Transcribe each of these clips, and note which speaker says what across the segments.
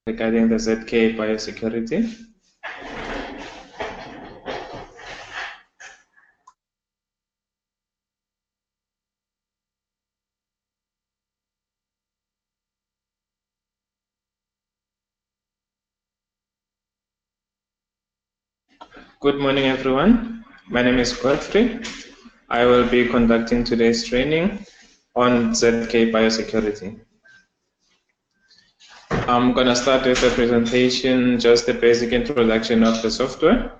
Speaker 1: regarding the ZKBiosecurity. Good morning, everyone. My name is Godfrey. I will be conducting today's training on ZKBiosecurity. I'm going to start with the presentation, just a basic introduction of the software.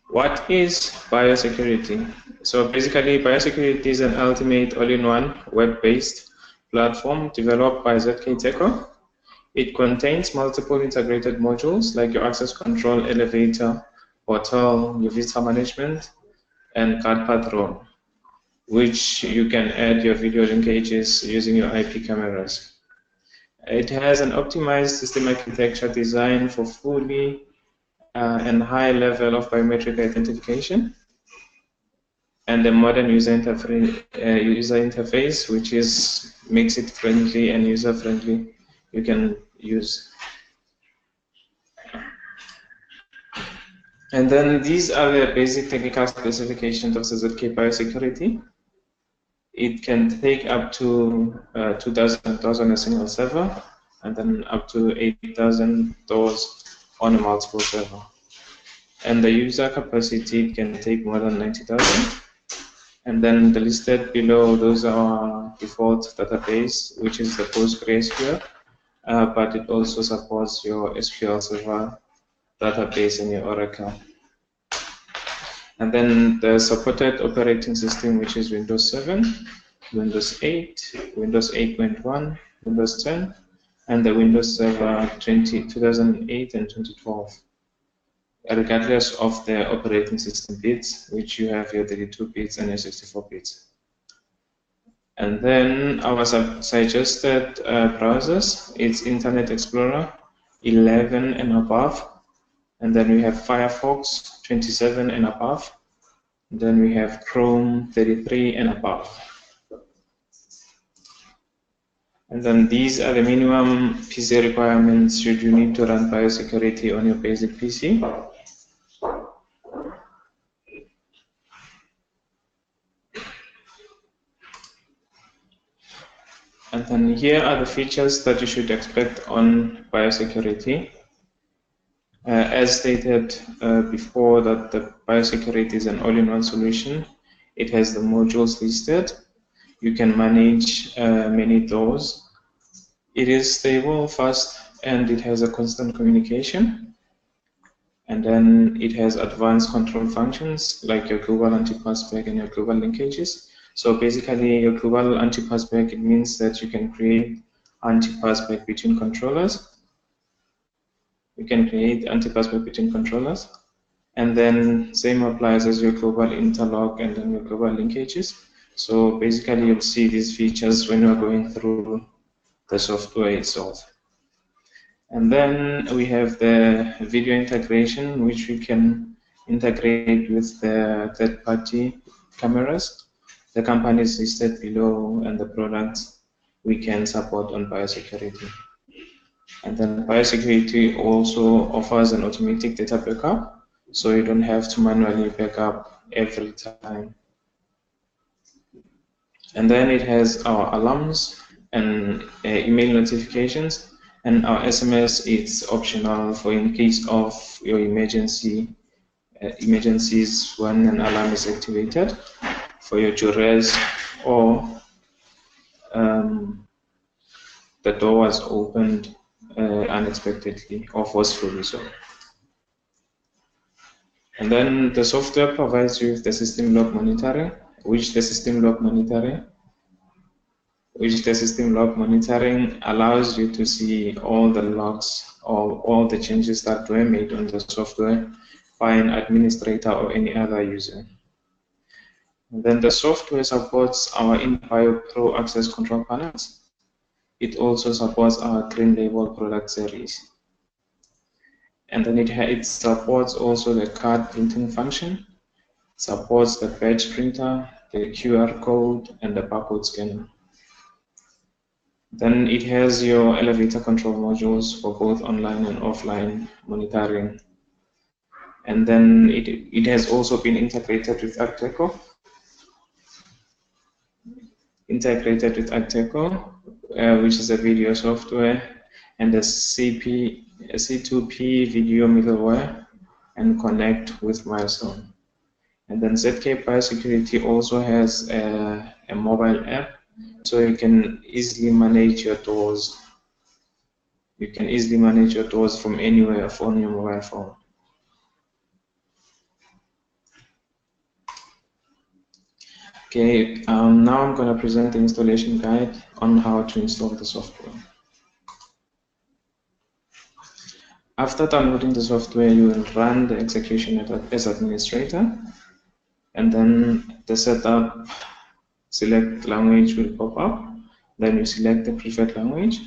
Speaker 1: What is biosecurity? So basically, biosecurity is an ultimate all-in-one web-based platform developed by ZK. It contains multiple integrated modules like your access control, elevator, hotel, your visitor management, and card patrol, which you can add your video linkages using your IP cameras. It has an optimized system architecture designed for fully and high level of biometric identification, and a modern user interface, which makes it friendly and user friendly. You can use. And then these are the basic technical specifications of the ZKBiosecurity. It can take up to 2,000 doors on a single server, and then up to 8,000 doors on a multiple server. And the user capacity can take more than 90,000. And then the listed below, those are default database, which is the PostgreSQL, but it also supports your SQL Server database and your Oracle. And then the supported operating system, which is Windows 7, Windows 8, Windows 8.1, Windows 10, and the Windows Server 2008 and 2012. Regardless of the operating system bits, which you have your 32 bits and your 64 bits. And then our suggested browsers, it's Internet Explorer 11 and above. And then we have Firefox 27 and above. And then we have Chrome 33 and above. And then these are the minimum PC requirements should you need to run biosecurity on your basic PC. And then here are the features that you should expect on biosecurity. As stated before, that the biosecurity is an all-in-one solution. It has the modules listed. You can manage many doors. It is stable, fast, and it has a constant communication. And then it has advanced control functions like your global anti-passback and your global linkages. So basically, your global anti-passback, it means that you can create anti-passback between controllers. You can create anti-passback between controllers. And then same applies as your global interlock and then your global linkages. So basically, you'll see these features when you're going through the software itself. And then we have the video integration, which we can integrate with the third-party cameras. The companies listed below and the products we can support on biosecurity. And then biosecurity also offers an automatic data backup, so you don't have to manually back up every time. And then it has our alarms and email notifications, and our SMS is optional for in case of your emergencies when an alarm is activated, for your duress, or the door was opened unexpectedly or forcefully so. And then the software provides you with the system log monitoring, which the system log monitoring allows you to see all the logs or all the changes that were made on the software by an administrator or any other user. And then the software supports our InBio Pro access control panels. It also supports our Green Label product series. And then it supports also the card printing function, supports the badge printer, the QR code, and the barcode scanner. Then it has your elevator control modules for both online and offline monitoring. And then it has also been integrated with Acteco. Which is a video software, and a C2P video middleware, and connect with Milestone. And then ZKBiosecurity also has a mobile app, so you can easily manage your doors. You can easily manage your doors from anywhere on your mobile phone. Okay, now I'm going to present the installation guide on how to install the software. After downloading the software, you will run the execution as administrator, and then the setup select language will pop up. Then you select the preferred language.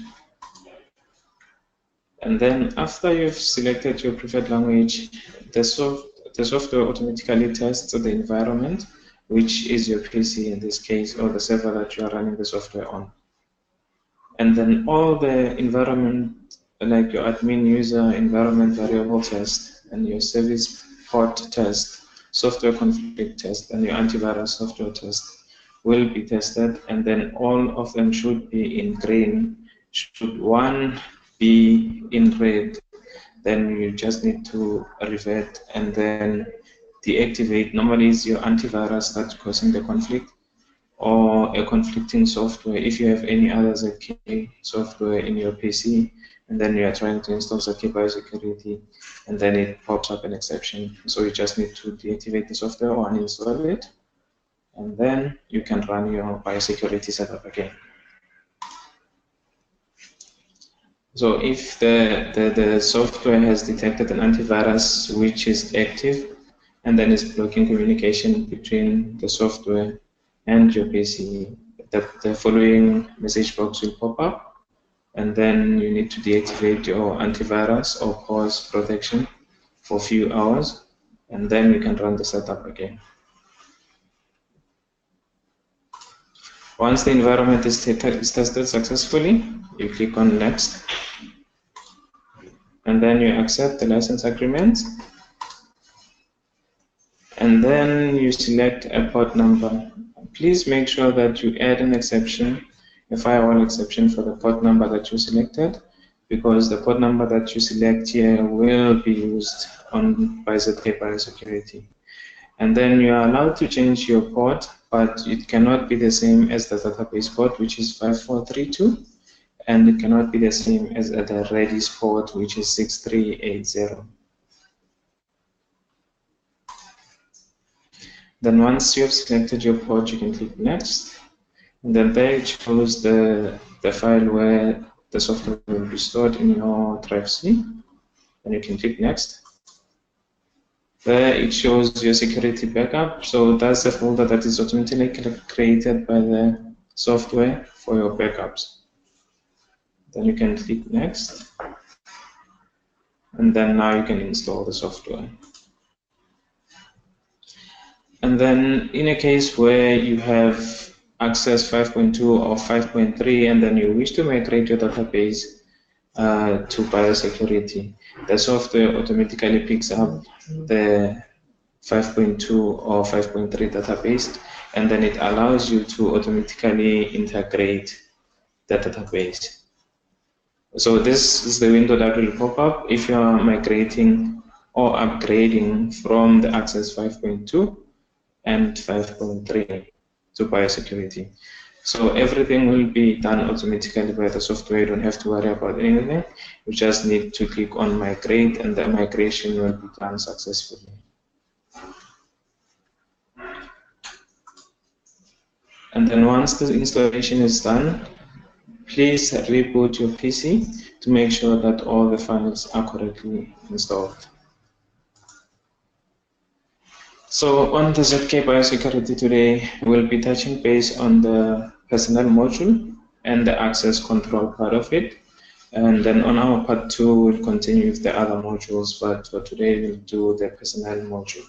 Speaker 1: And then after you've selected your preferred language, the software automatically tests the environment, which is your PC in this case, or the server that you are running the software on. And then all the environment, like your admin user environment variable test, and your service port test, software conflict test, and your antivirus software test will be tested, and then all of them should be in green. Should one be in red, then you just need to revert and then deactivate. Normally it's your antivirus that's causing the conflict, or a conflicting software. If you have any other ZK software in your PC, and then you are trying to install ZKBiosecurity, and then it pops up an exception. So you just need to deactivate the software or uninstall it, and then you can run your biosecurity setup again. So if the software has detected an antivirus which is active, and then is blocking communication between the software and your PC, the following message box will pop up, and then you need to deactivate your antivirus or pause protection for a few hours, and then you can run the setup again. Once the environment is tested successfully, you click on Next, and then you accept the license agreement, and then you select a port number. Please make sure that you add an exception, a firewall exception for the port number that you selected, because the port number that you select here will be used by ZKBiosecurity. And then you are allowed to change your port, but it cannot be the same as the database port, which is 5432, and it cannot be the same as the Redis port, which is 6380. Then once you have selected your port, you can click Next, and then there it shows the file where the software will be stored in your drive C, and you can click Next. There it shows your security backup, so that's the folder that is automatically created by the software for your backups. Then you can click Next, and then now you can install the software. And then in a case where you have access 5.2 or 5.3, and then you wish to migrate your database to biosecurity, the software automatically picks up the 5.2 or 5.3 database, and then it allows you to automatically integrate the database. So this is the window that will pop up if you are migrating or upgrading from the Access 5.2 and 5.3 to biosecurity. So everything will be done automatically by the software. You don't have to worry about anything. You just need to click on migrate, and the migration will be done successfully. And then once the installation is done, please reboot your PC to make sure that all the files are correctly installed. So on the ZKBiosecurity today, we'll be touching base on the personnel module and the access control part of it. And then on our part 2, we'll continue with the other modules, but for today, we'll do the personnel module.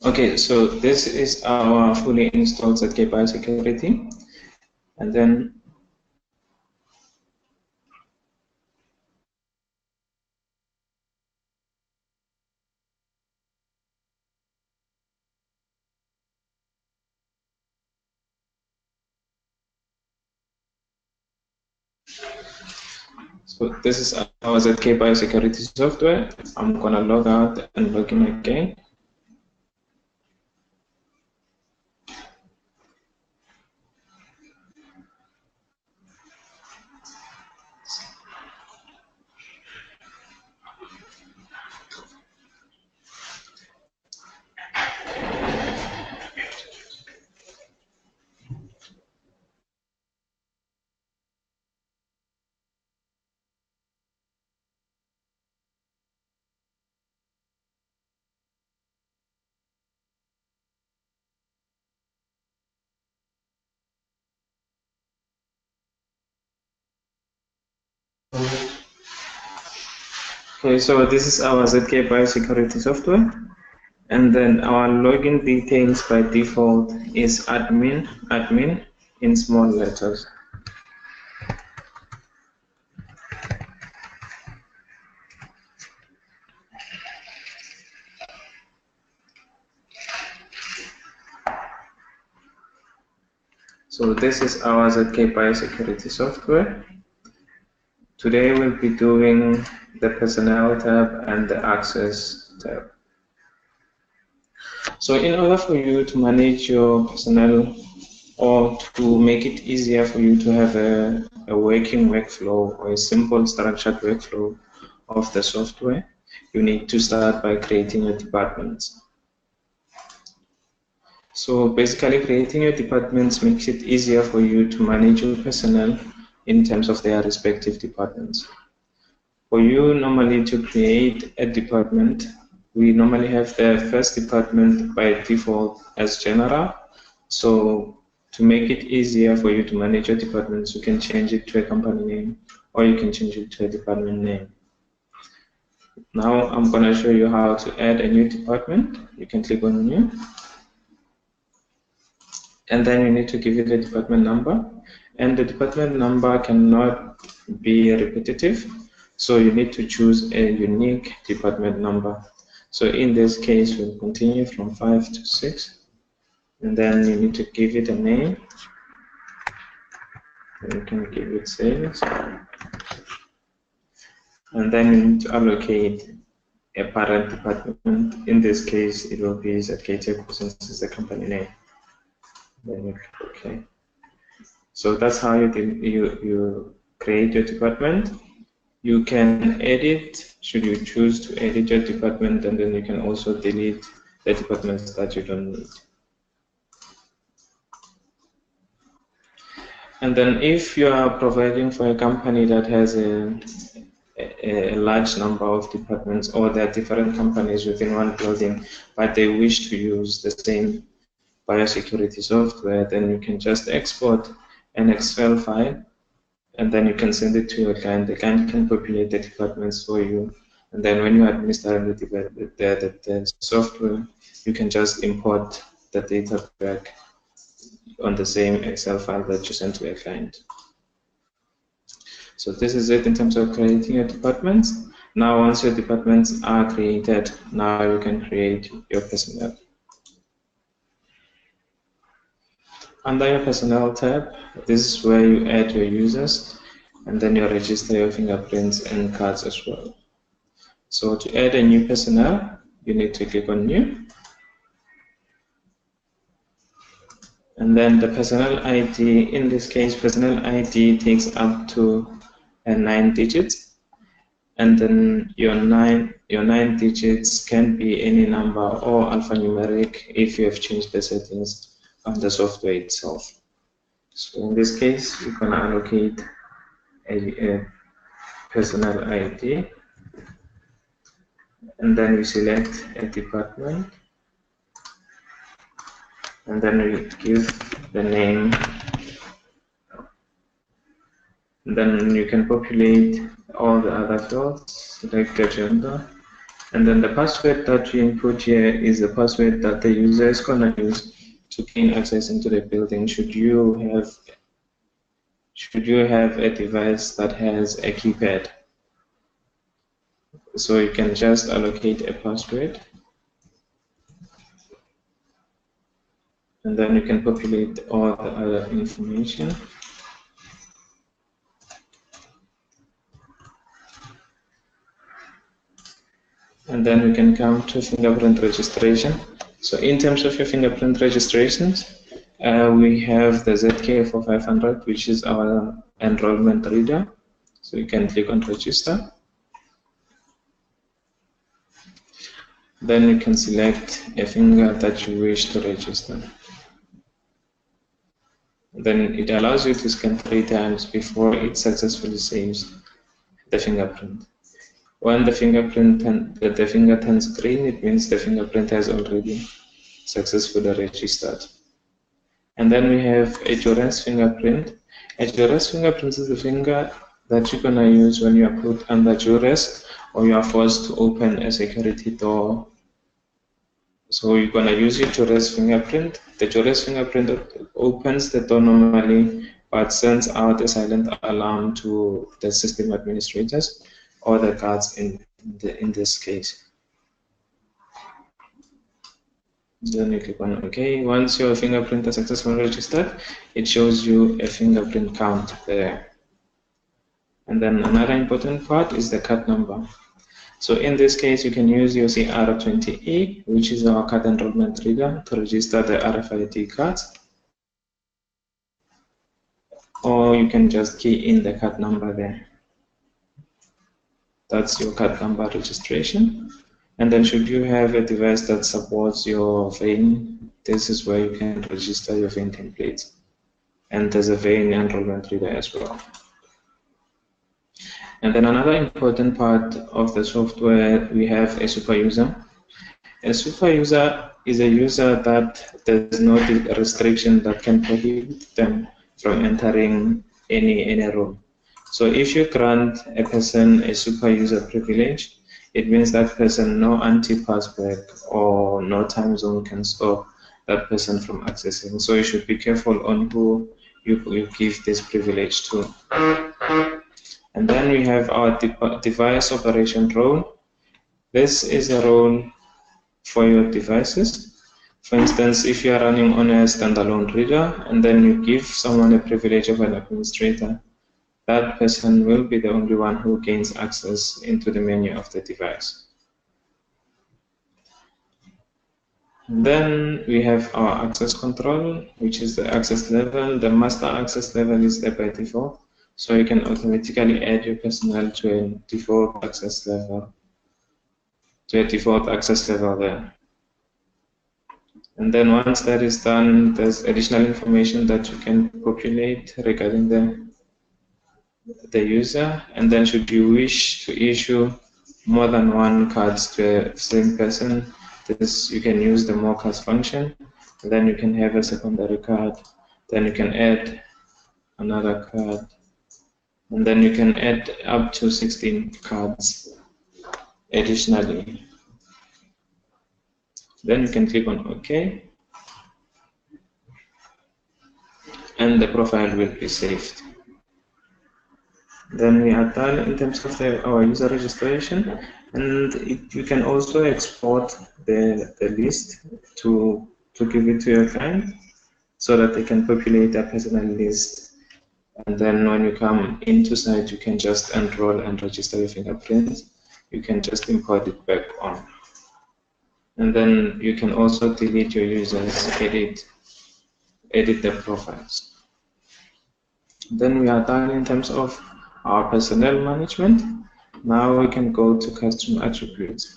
Speaker 1: Okay, so this is our fully installed ZKBiosecurity, and then so this is our ZKBiosecurity software. I'm gonna log out and log in again. Okay, so this is our ZKBiosecurity software, and then our login details by default is admin in small letters. So this is our ZKBiosecurity software. Today we'll be doing the personnel tab and the access tab. So in order for you to manage your personnel or to make it easier for you to have a working workflow or a simple structured workflow of the software, you need to start by creating your departments. So basically creating your departments makes it easier for you to manage your personnel in terms of their respective departments. For you normally to create a department, we normally have the first department by default as general. So to make it easier for you to manage your departments, you can change it to a company name or you can change it to a department name. Now I'm going to show you how to add a new department. You can click on new. And then you need to give it a department number. And the department number cannot be repetitive. So you need to choose a unique department number. So in this case, we'll continue from 5 to 6. And then you need to give it a name. And you can give it sales. And then you need to allocate a parent department. In this case, it will be ZKTech since it's the company name. Then you click OK. So that's how you create your department. You can edit, should you choose to edit your department, and then you can also delete the departments that you don't need. And then if you are providing for a company that has a large number of departments, or there are different companies within one building, but they wish to use the same biosecurity software, then you can just export an Excel file and then you can send it to your client. The client can populate the departments for you, and then when you administer the software, you can just import the data back on the same Excel file that you sent to a client. So this is it in terms of creating your departments. Now once your departments are created, now you can create your personnel. Under your personnel tab, this is where you add your users, and then you register your fingerprints and cards as well. So to add a new personnel, you need to click on new. And then the personnel ID, in this case, personnel ID takes up to 9 digits. And then your nine digits can be any number or alphanumeric if you have changed the settings on the software itself. So in this case, we're going to allocate a personnel ID, and then we select a department, and then we give the name, and then you can populate all the other fields, select the gender, And then the password that you input here is the password that the user is going to use to gain access into the building. Should you have a device that has a keypad, so you can just allocate a password, and then you can populate all the other information. And then we can come to fingerprint registration. So in terms of your fingerprint registrations, we have the ZK4500, which is our enrollment reader. So you can click on register. Then you can select a finger that you wish to register. Then it allows you to scan 3 times before it successfully saves the fingerprint. When the finger turns green, it means the fingerprint has already successfully registered. And then we have a duress fingerprint. A duress fingerprint is the finger that you're going to use when you are put under duress or you are forced to open a security door. So you're going to use your duress fingerprint. The duress fingerprint opens the door normally, but sends out a silent alarm to the system administrators or the guards in this case. Then you click on OK. Once your fingerprint is successfully registered, it shows you a fingerprint count there. And then another important part is the card number. So in this case, you can use your CR20E, which is our card enrollment reader, to register the RFID cards. Or you can just key in the card number there. That's your card number registration. And then should you have a device that supports your vein, this is where you can register your vein templates. And there's a vein enrollment reader as well. And then another important part of the software, we have a super user. A super user is a user that there's no restriction that can prohibit them from entering any room. So if you grant a person a super user privilege, it means that person, no anti-password or no time zone can stop that person from accessing. So you should be careful on who you give this privilege to. And then we have our device operation role. This is a role for your devices. For instance, if you are running on a standalone reader and then you give someone a privilege of an administrator, that person will be the only one who gains access into the menu of the device. And then we have our access control, which is the access level. The master access level is there by default, so you can automatically add your personnel to a default access level, there. And then once that is done, there's additional information that you can populate regarding the user, and then should you wish to issue more than one card to a same person, you can use the more cards function, and then you can have a secondary card, then you can add another card, and then you can add up to 16 cards additionally. Then you can click on OK, and the profile will be saved. Then we are done in terms of our user registration, and you can also export the list to give it to your client so that they can populate a personal list. And then when you come into site, you can just enroll and register your fingerprints. You can just import it back on. And then you can also delete your users, edit the profiles. Then we are done in terms of our personnel management. Now we can go to custom attributes.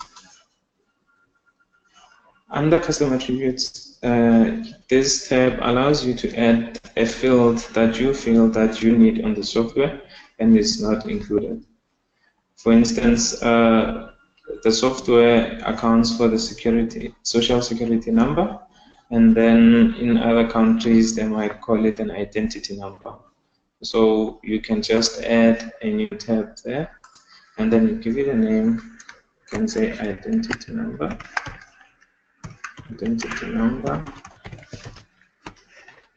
Speaker 1: Under custom attributes, this tab allows you to add a field that you feel that you need on the software and is not included. For instance, the software accounts for the social security number, and then in other countries they might call it an identity number. So you can just add a new tab there, and then you give it a name, can say identity number,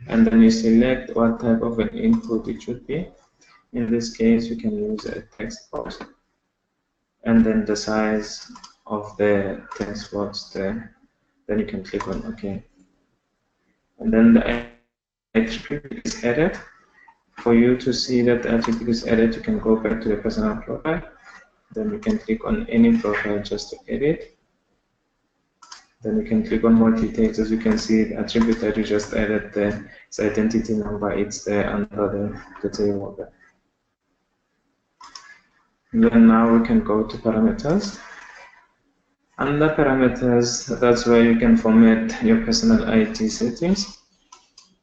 Speaker 1: and then you select what type of an input it should be. In this case, you can use a text box, and then the size of the text box there. Then you can click on OK. And then the attribute is added. For you to see that the attribute is added, you can go back to the personal profile. Then you can click on any profile just to edit. Then you can click on more details. As you can see, the attribute that you just added there is identity number. It's there under the table there. And then now we can go to parameters. Under parameters, that's where you can format your personal ID settings.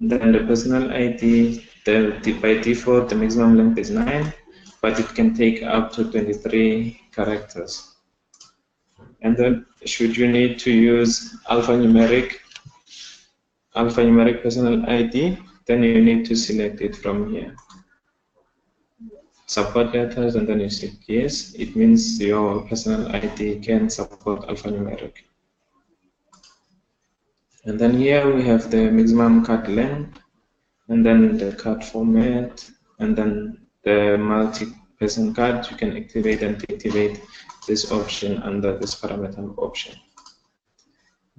Speaker 1: Then the personal ID, by default, the maximum length is 9, but it can take up to 23 characters. And then, should you need to use alphanumeric personal ID, then you need to select it from here. Support letters, and then you select yes. It means your personal ID can support alphanumeric. And then here we have the maximum card length, and then the card format, and then the multi-person card. You can activate and deactivate this option under this parameter option.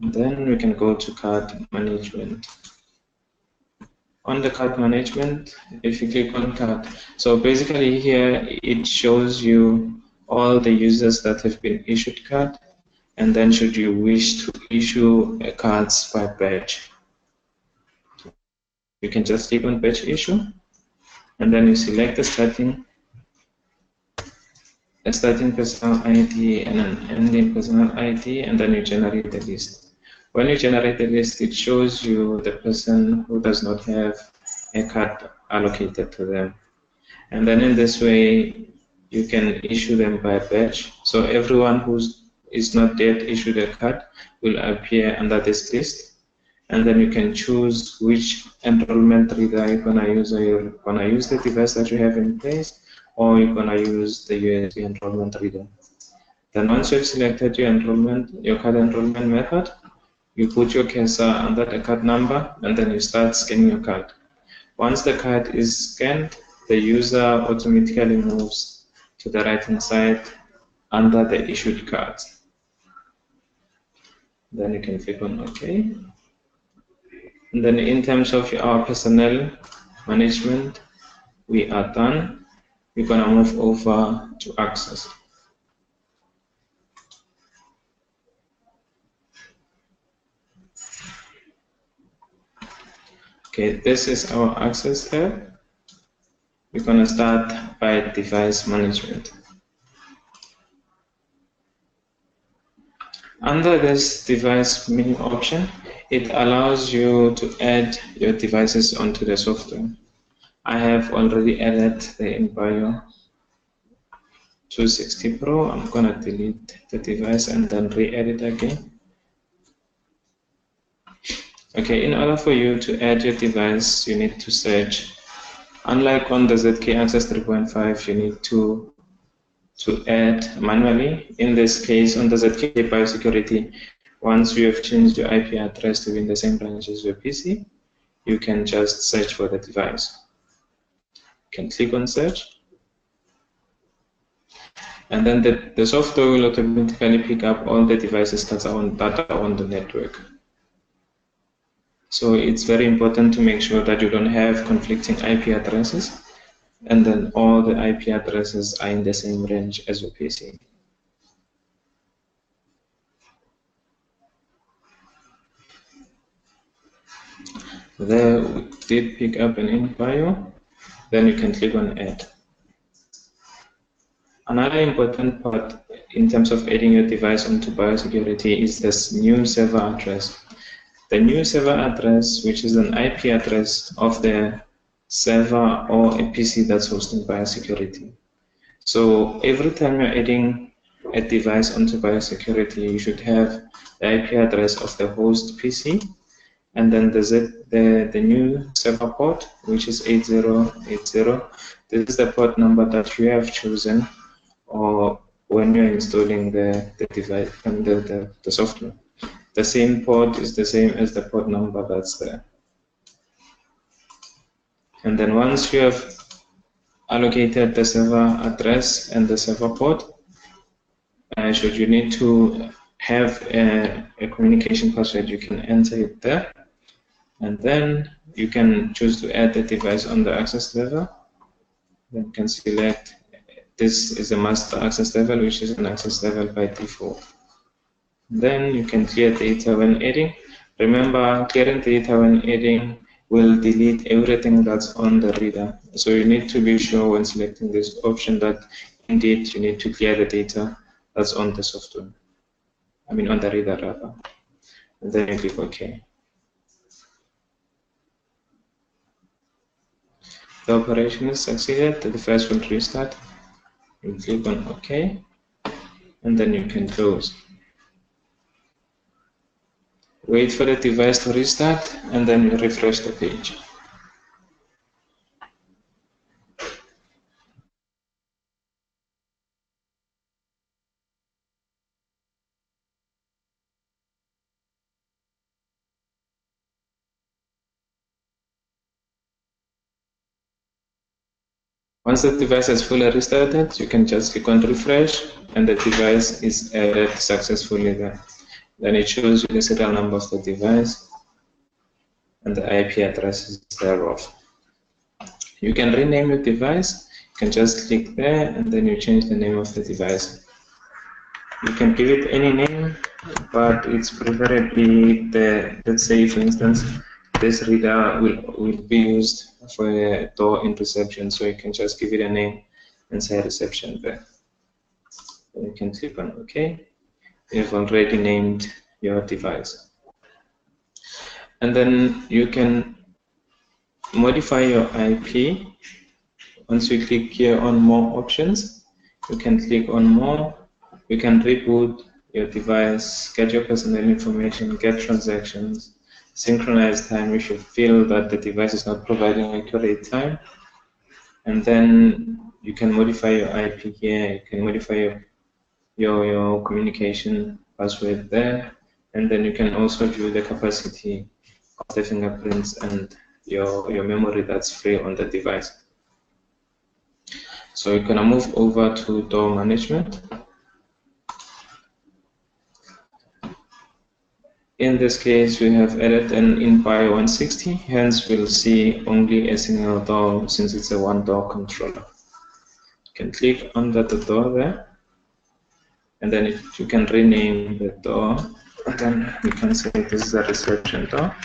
Speaker 1: And then we can go to card management. On the card management, if you click on card, so basically here it shows you all the users that have been issued card, and then should you wish to issue cards by batch, you can just click on batch issue, and then you select a starting personal ID and an ending personal ID, and then you generate the list. When you generate the list, it shows you the person who does not have a card allocated to them. And then in this way, you can issue them by batch. So everyone who is not yet issued a card will appear under this list. And then you can choose which enrollment reader you're going to use. Are you going to use the device that you have in place, or you're going to use the USB enrollment reader. Then once you've selected your card enrollment method, you put your cursor under the card number, and then you start scanning your card. Once the card is scanned, the user automatically moves to the right-hand side under the issued cards. Then you can click on OK. And then in terms of our personnel management, we are done. We're going to move over to access. Okay, this is our access tab. We're going to start by device management. Under this device menu option, it allows you to add your devices onto the software. I have already added the ZKBio 260 Pro. I'm going to delete the device and then re-edit again. Okay, in order for you to add your device, you need to search. Unlike on the ZK Access 3.5, you need to add manually. In this case, on the ZKBiosecurity, once you have changed your IP address to be in the same branch as your PC, you can just search for the device. You can click on search, and then the software will automatically pick up all the devices that are on the network. So it's very important to make sure that you don't have conflicting IP addresses, and then all the IP addresses are in the same range as your PC. There we did pick up an ZKBio, then you can click on add. Another important part in terms of adding your device onto biosecurity is this new server address. The new server address, which is an IP address of the server or a PC that's hosting biosecurity. So every time you're adding a device onto biosecurity, you should have the IP address of the host PC, and then the new server port, which is 8080. This is the port number that you have chosen, or when you're installing the device and the software. The same port is the same as the port number that's there. And then once you have allocated the server address and the server port, should you need to have a communication password, you can enter it there. And then you can choose to add the device on the access level. Then you can select this is a master access level, which is an access level by default. Then you can clear data when adding. Remember, clearing data when adding will delete everything that's on the reader. So you need to be sure when selecting this option that indeed you need to clear the data that's on the software. I mean on the reader rather. And then you click OK. The operation is succeeded, the device will restart. You click on OK, and then you can close. Wait for the device to restart, and then you refresh the page. Once the device has fully restarted, you can just click on refresh, and the device is added successfully there. Then it shows you the serial number of the device and the IP addresses thereof. You can rename your device. You can just click there, and then you change the name of the device. You can give it any name, but it's preferably let's say, for instance, this reader will be used for a door in reception, so you can just give it a name and say reception there. Then you can click on OK. You've already named your device. And then you can modify your IP. Once you click here on more options, you can click on more. You can reboot your device, get your personal information, get transactions, synchronize time if you feel that the device is not providing accurate time. And then you can modify your IP here. You can modify your communication password there. And then you can also view the capacity of the fingerprints and your memory that's free on the device. So you're gonna move over to door management. In this case, we have added an in-buy 160, hence we'll see only a single door since it's a one-door controller. You can click under the door there, and then if you can rename the door, and then you can say this is a reception door.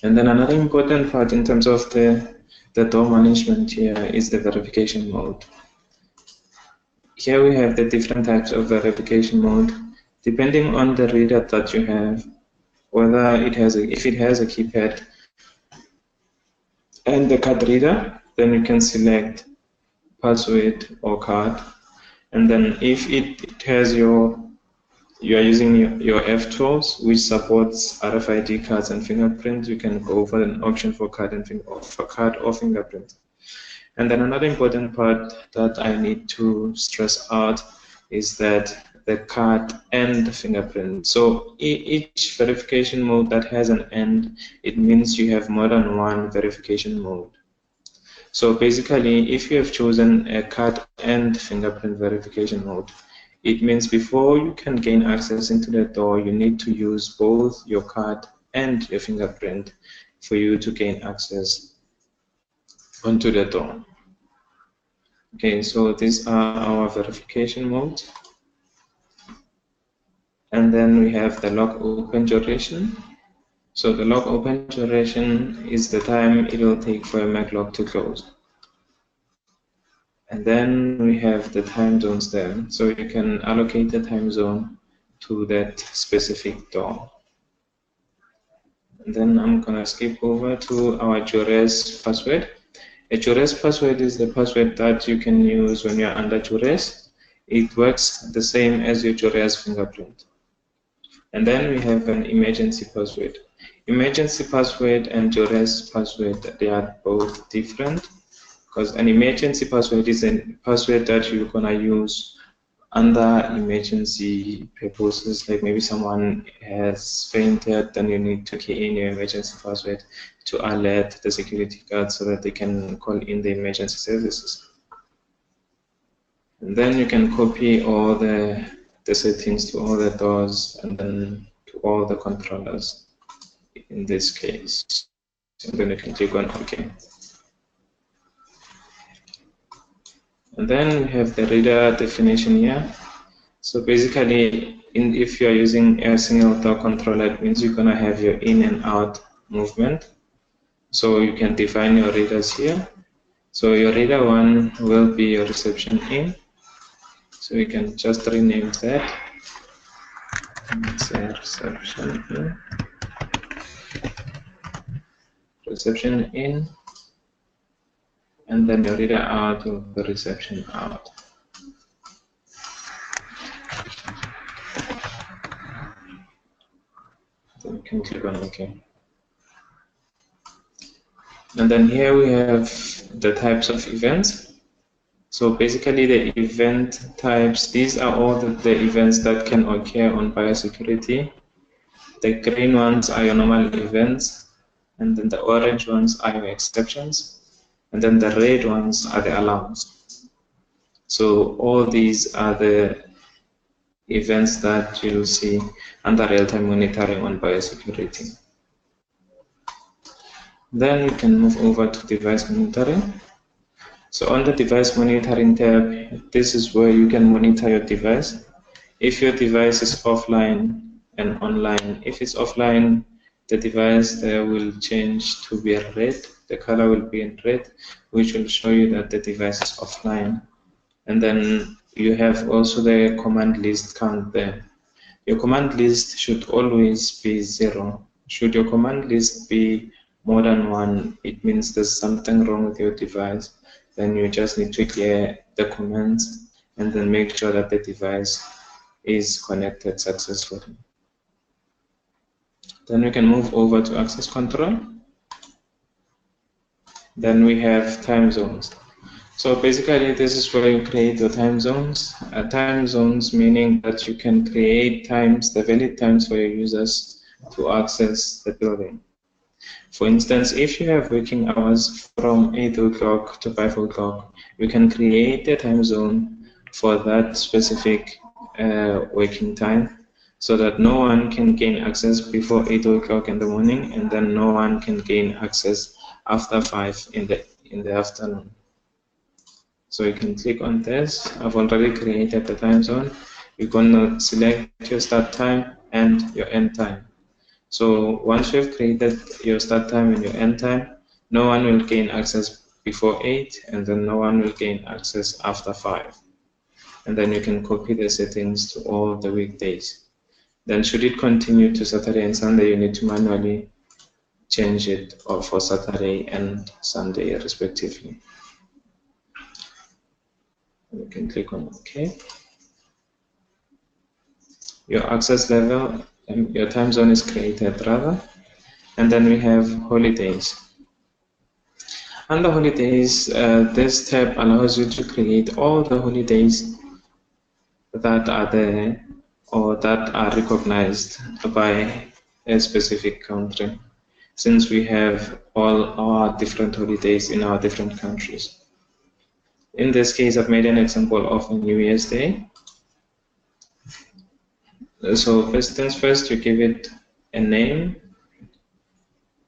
Speaker 1: And then another important part in terms of the door management here is the verification mode. Here we have the different types of verification mode. Depending on the reader that you have, whether it has if it has a keypad and the card reader, then you can select password or card. And then if it has you are using your F12s, which supports RFID cards and fingerprints, you can go for an option for card or fingerprint. And then another important part that I need to stress out is that the card and the fingerprint. So each verification mode that has an end, it means you have more than one verification mode. So basically, if you have chosen a card and fingerprint verification mode, it means before you can gain access into the door, you need to use both your card and your fingerprint for you to gain access onto the door. Okay, so these are our verification modes. And then we have the lock open duration. So the lock open duration is the time it will take for a Mac lock to close. And then we have the time zones there. So you can allocate the time zone to that specific door. And then I'm gonna skip over to our duress password. A duress password is the password that you can use when you're under duress. It works the same as your duress fingerprint. And then we have an emergency password. Emergency password and duress password, they are both different. because an emergency password is a password that you're gonna use under emergency purposes, like maybe someone has fainted, then you need to key in your emergency password to alert the security guard so that they can call in the emergency services. And then you can copy all the settings to all the doors and then to all the controllers in this case. And then you can click on OK. And then we have the reader definition here. So basically, if you're using a single door controller, it means you're gonna have your in and out movement. So you can define your readers here. So your reader 1 will be your reception in. So you can just rename that. Let's say reception in. Reception in. And then your reader out will be reception out. Then you can click on OK. And then here we have the types of events. So basically the event types, these are all the events that can occur on biosecurity. The green ones are your normal events, and then the orange ones are your exceptions, and then the red ones are the alarms. So all these are the events that you'll see under real-time monitoring on biosecurity. Then we can move over to device monitoring. So on the device monitoring tab, this is where you can monitor your device. If your device is offline and online, if it's offline, the device there will change to be red. The color will be in red, which will show you that the device is offline. And then you have also the command list count there. Your command list should always be 0. Should your command list be more than 1, it means there's something wrong with your device. Then you just need to clear the commands and then make sure that the device is connected successfully. Then we can move over to access control. Then we have time zones. So basically this is where you create your time zones. Time zones meaning that you can create times, the valid times for your users to access the building. For instance, if you have working hours from 8 o'clock to 5 o'clock, you can create a time zone for that specific working time so that no one can gain access before 8 o'clock in the morning, and then no one can gain access after 5 in the afternoon. So you can click on this. I've already created the time zone. You're going to select your start time and your end time. So once you've created your start time and your end time, no one will gain access before 8, and then no one will gain access after 5. And then you can copy the settings to all the weekdays. Then should it continue to Saturday and Sunday, you need to manually change it for Saturday and Sunday respectively. You can click on OK. Your access level, your time zone is created rather, and then we have holidays. Under holidays, this tab allows you to create all the holidays that are there or that are recognized by a specific country, since we have all our different holidays in our different countries. In this case, I've made an example of New Year's Day. So first things first, you give it a name,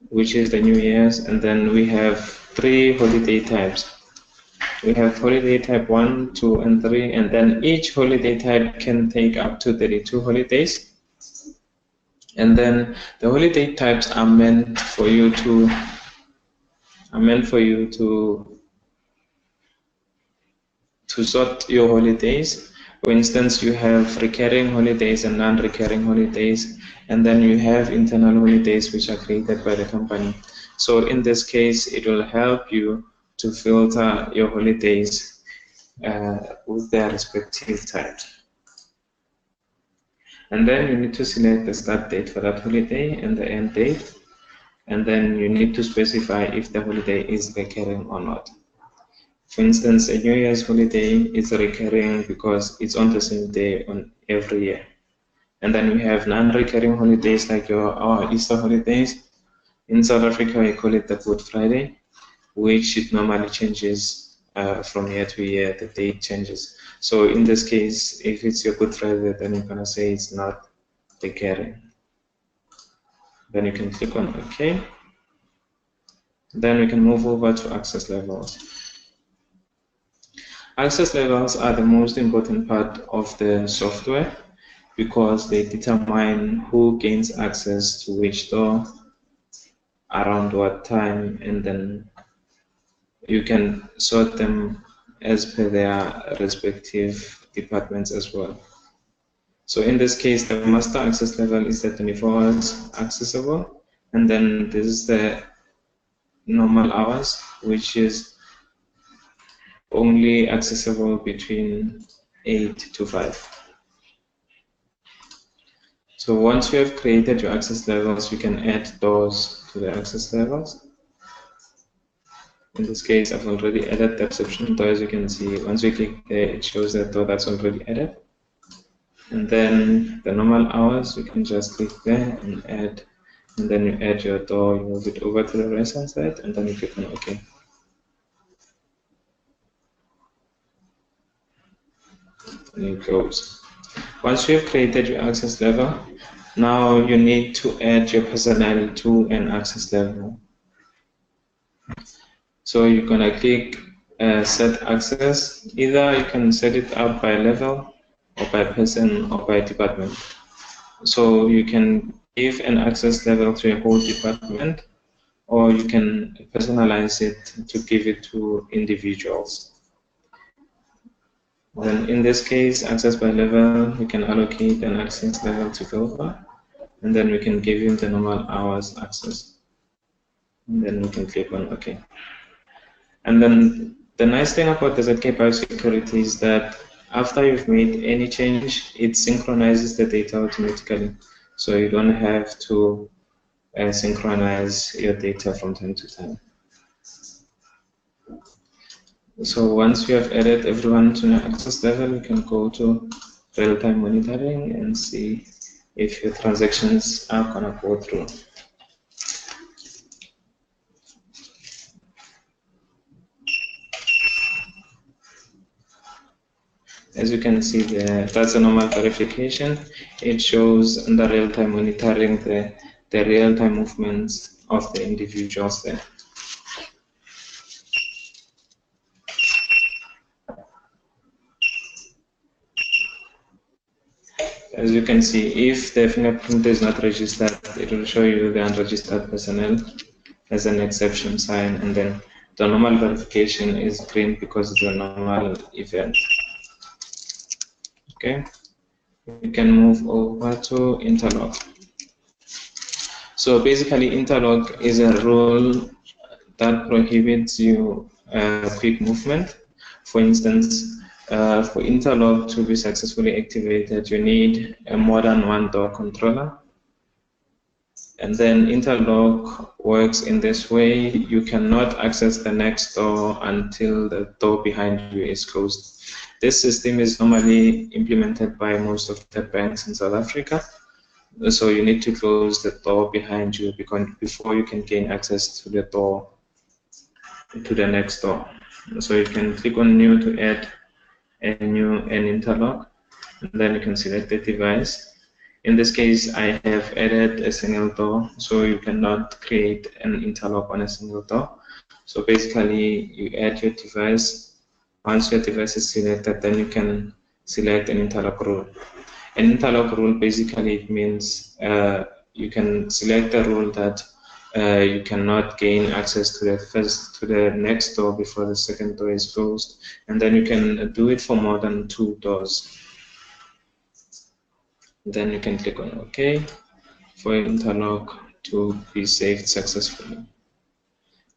Speaker 1: which is the New Year's, and then we have 3 holiday types. We have holiday type 1, 2, and 3, and then each holiday type can take up to 32 holidays. And then the holiday types are meant for you to sort your holidays. For instance, you have recurring holidays and non-recurring holidays, and then you have internal holidays which are created by the company. So in this case, it will help you to filter your holidays with their respective types. And then you need to select the start date for that holiday and the end date, and then you need to specify if the holiday is recurring or not. For instance, a New Year's holiday is recurring because it's on the same day on every year. And then we have non-recurring holidays like our Easter holidays. In South Africa, we call it the Good Friday, which it normally changes from year to year, the date changes. So in this case, if it's your Good Friday, then you're gonna say it's not recurring. Then you can click on OK. Then we can move over to access levels. Access levels are the most important part of the software because they determine who gains access to which door, around what time, and then you can sort them as per their respective departments as well. So in this case, the master access level is the 24 hours accessible, and then this is the normal hours, which is only accessible between 8 to 5. So once you have created your access levels, you can add doors to the access levels. In this case, I've already added the exception door, as you can see. Once we click there, it shows that door that's already added. And then the normal hours, you can just click there and add. And then you add your door, you move it over to the right-hand side, and then you click on OK. And you close. Once you have created your access level, now you need to add your personnel to an access level. So you're gonna click set access. Either you can set it up by level, or by person, or by department. So you can give an access level to a whole department, or you can personalize it to give it to individuals. Then in this case, access by level, we can allocate an access level to Gilva, and then we can give him the normal hours access. And then we can click on OK. And then the nice thing about the ZKBiosecurity is that after you've made any change, it synchronizes the data automatically. So you don't have to synchronize your data from time to time. So once we have added everyone to the access level, we can go to real-time monitoring and see if your transactions are gonna go through. As you can see there, that's a normal verification. It shows in the real-time monitoring the real-time movements of the individuals there. As you can see, if the fingerprint is not registered, it will show you the unregistered personnel as an exception sign, and then the normal verification is green because it's a normal event. Okay, we can move over to interlock. So basically, interlock is a rule that prohibits you quick movement. For instance, for interlock to be successfully activated, you need a more than one door controller. And then interlock works in this way: you cannot access the next door until the door behind you is closed. This system is normally implemented by most of the banks in South Africa. So you need to close the door behind you before you can gain access to the door, to the next door. So you can click on new to add an interlock, and then you can select the device. In this case, I have added a single door, so you cannot create an interlock on a single door. So basically, you add your device. Once your device is selected, then you can select an interlock rule. An interlock rule basically means you can select a rule that you cannot gain access to the next door before the second door is closed, and then you can do it for more than 2 doors. Then you can click on OK for interlock to be saved successfully.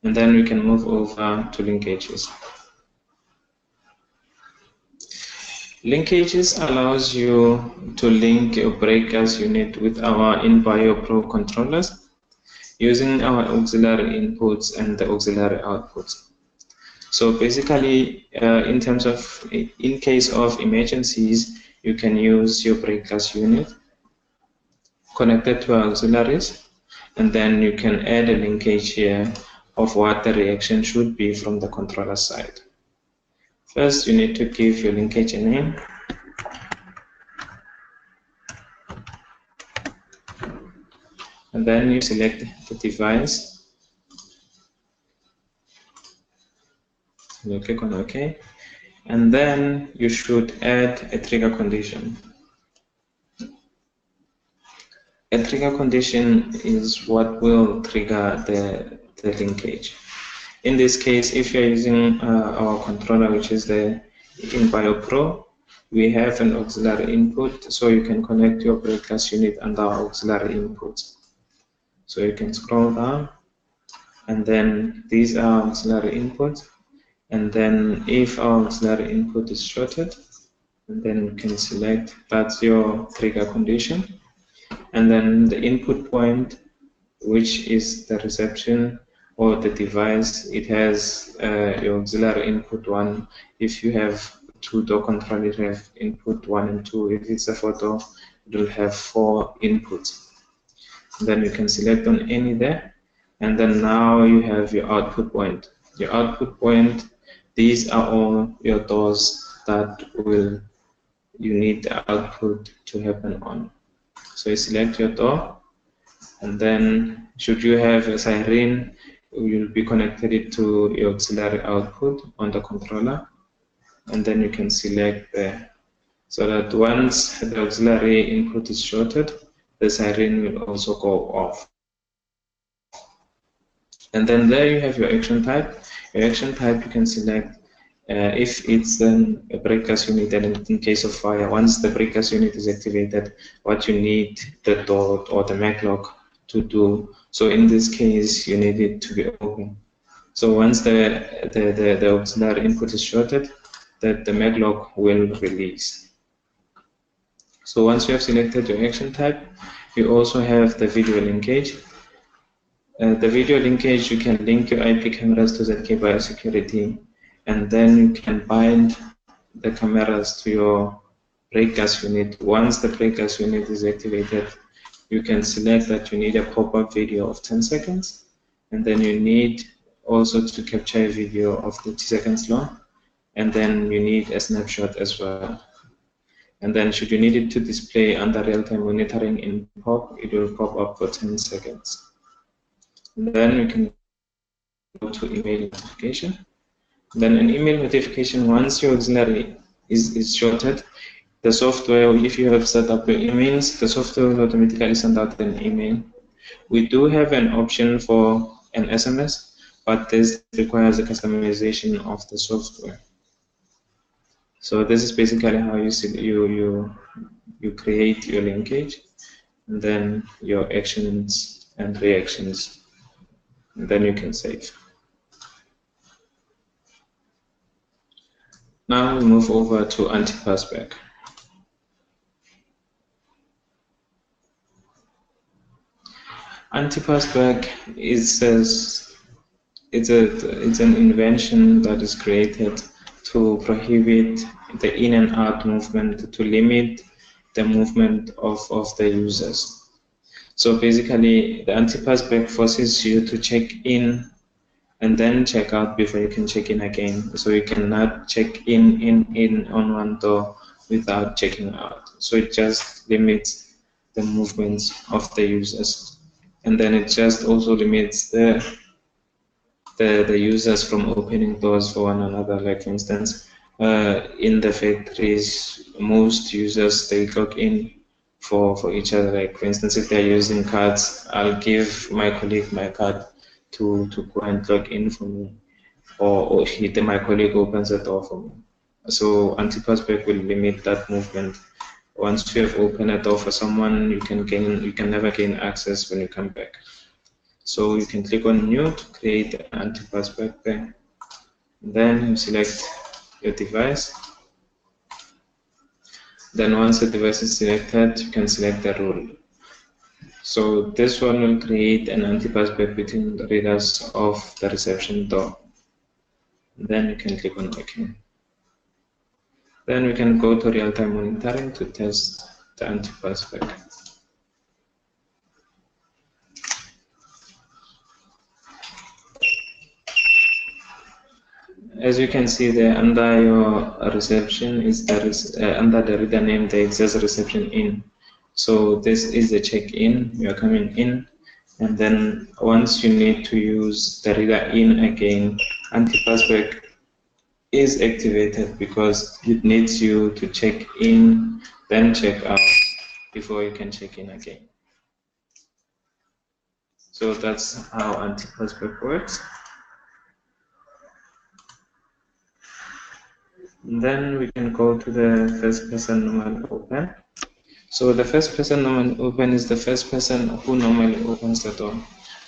Speaker 1: And then we can move over to linkages. Linkages allows you to link your breakers unit with our InBio Pro controllers using our auxiliary inputs and the auxiliary outputs. So basically, in case of emergencies, you can use your break-glass unit connected to auxiliaries, and then you can add a linkage here of what the reaction should be from the controller side. First, you need to give your linkage a name. And then you select the device. You click on OK. And then you should add a trigger condition. A trigger condition is what will trigger the linkage. In this case, if you're using our controller, which is the InBioPro, we have an auxiliary input, so you can connect your break-glass unit under auxiliary inputs. So you can scroll down, and then these are auxiliary inputs. And then if our auxiliary input is shorted, and then you can select that's your trigger condition. And then the input point, which is the reception or the device, it has your auxiliary input 1. If you have 2-door control, it will have input 1 and 2. If it's a 4-door, it will have 4 inputs. And then you can select on any there, and then now you have your output point. Your output point, these are all your doors that you need the output to happen on. So you select your door, and then should you have a siren, you'll be connected to your auxiliary output on the controller, and then you can select there, so that once the auxiliary input is shorted, the siren will also go off. And then there you have your action type. Your action type, you can select if it's a break-glass unit, and in case of fire, once the break-glass unit is activated, what you need the door or the maglock to do. So in this case, you need it to be open. So once the auxiliary input is shorted, the maglock will release. So once you have selected your action type, you also have the video linkage. The video linkage, you can link your IP cameras to ZKBiosecurity, and then you can bind the cameras to your break-glass unit. Once the break-glass unit is activated, you can select that you need a pop-up video of 10 seconds, and then you need also to capture a video of 30 seconds long, and then you need a snapshot as well. And then should you need it to display under real-time monitoring in POP, it will pop up for 10 seconds. And then we can go to email notification. Then an email notification, once your auxiliary is shorted, the software, if you have set up your emails, the software will automatically send out an email. We do have an option for an SMS, but this requires a customization of the software. So this is basically how you create your linkage, and then your actions and reactions, and then you can save. Now we move over to anti-passback. Anti-passback is an invention that is created to prohibit the in and out movement, to limit the movement of the users. So basically, the anti-passback forces you to check in and then check out before you can check in again. So you cannot check in on one door without checking out. So it just limits the movements of the users. And then it just also limits the users from opening doors for one another. Like for instance, in the factories, most users, they log in for each other. Like for instance, if they're using cards, I'll give my colleague my card to go and log in for me, or my colleague opens the door for me. So anti-passback will limit that movement. Once you have opened a door for someone, you can never gain access when you come back. So you can click on New to create an anti-passback there. Then you select your device. Then once the device is selected, you can select the rule. So this one will create an anti-passback between the readers of the reception door. Then you can click on OK. Then we can go to real-time monitoring to test the antivirus spec. As you can see there, under your reception is under the reader name there it says reception in. So this is the check-in. You are coming in, and then once you need to use the reader in again, antivirus spec is activated because it needs you to check in, then check out before you can check in again. So that's how antivirus spec works. And then we can go to the first person normal open. So the first person normal open is the first person who normally opens the door.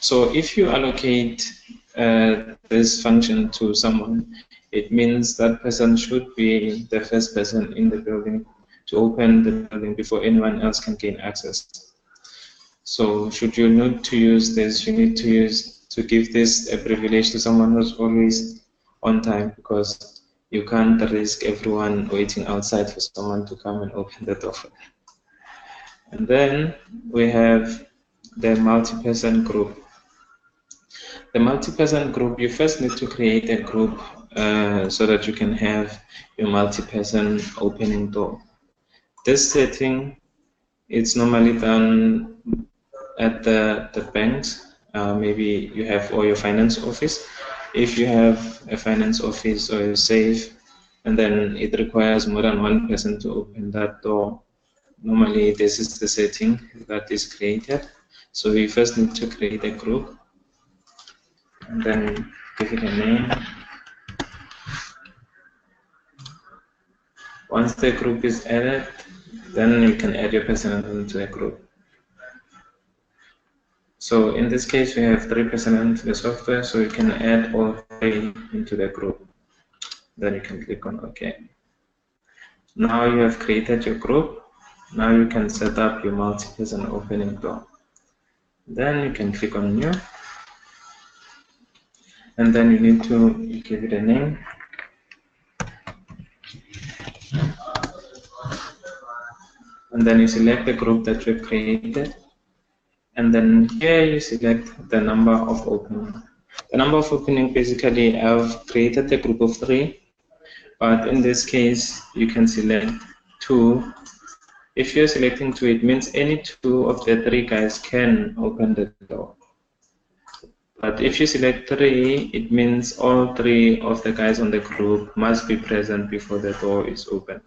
Speaker 1: So if you allocate this function to someone, it means that person should be the first person in the building to open the building before anyone else can gain access. So should you need to use this, you need to give this a privilege to someone who's always on time, because you can't risk everyone waiting outside for someone to come and open the door. And then we have the multi-person group. The multi-person group, you first need to create a group so that you can have your multi-person opening door. This setting, it's normally done at the banks. Maybe you have, or your finance office. If you have a finance office or a safe, and then it requires more than one person to open that door, normally this is the setting that is created. So we first need to create a group, and then give it a name. Once the group is added, then you can add your person into the group. So in this case, we have 3 person into the software, so you can add all 3 into the group. Then you can click on OK. Now you have created your group. Now you can set up your multi-person opening door. Then you can click on New. And then you need to give it a name. And then you select the group that you've created. And then here you select the number of opening. The number of opening, basically, I've created a group of 3, but in this case, you can select 2. If you're selecting 2, it means any 2 of the 3 guys can open the door. But if you select 3, it means all 3 of the guys on the group must be present before the door is open.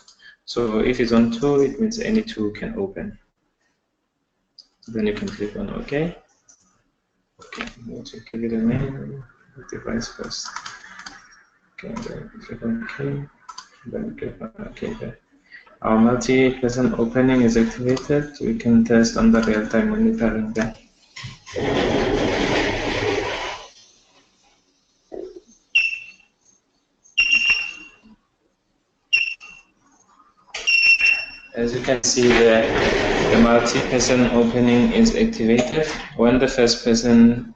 Speaker 1: So if it's on 2, it means any 2 can open. Then you can click on OK. Okay, let's give it a name, device first. Okay, then click on OK. Then click on OK there. Our multi-person opening is activated. We can test on the real-time monitoring there. As you can see there, the multi-person opening is activated. When the first person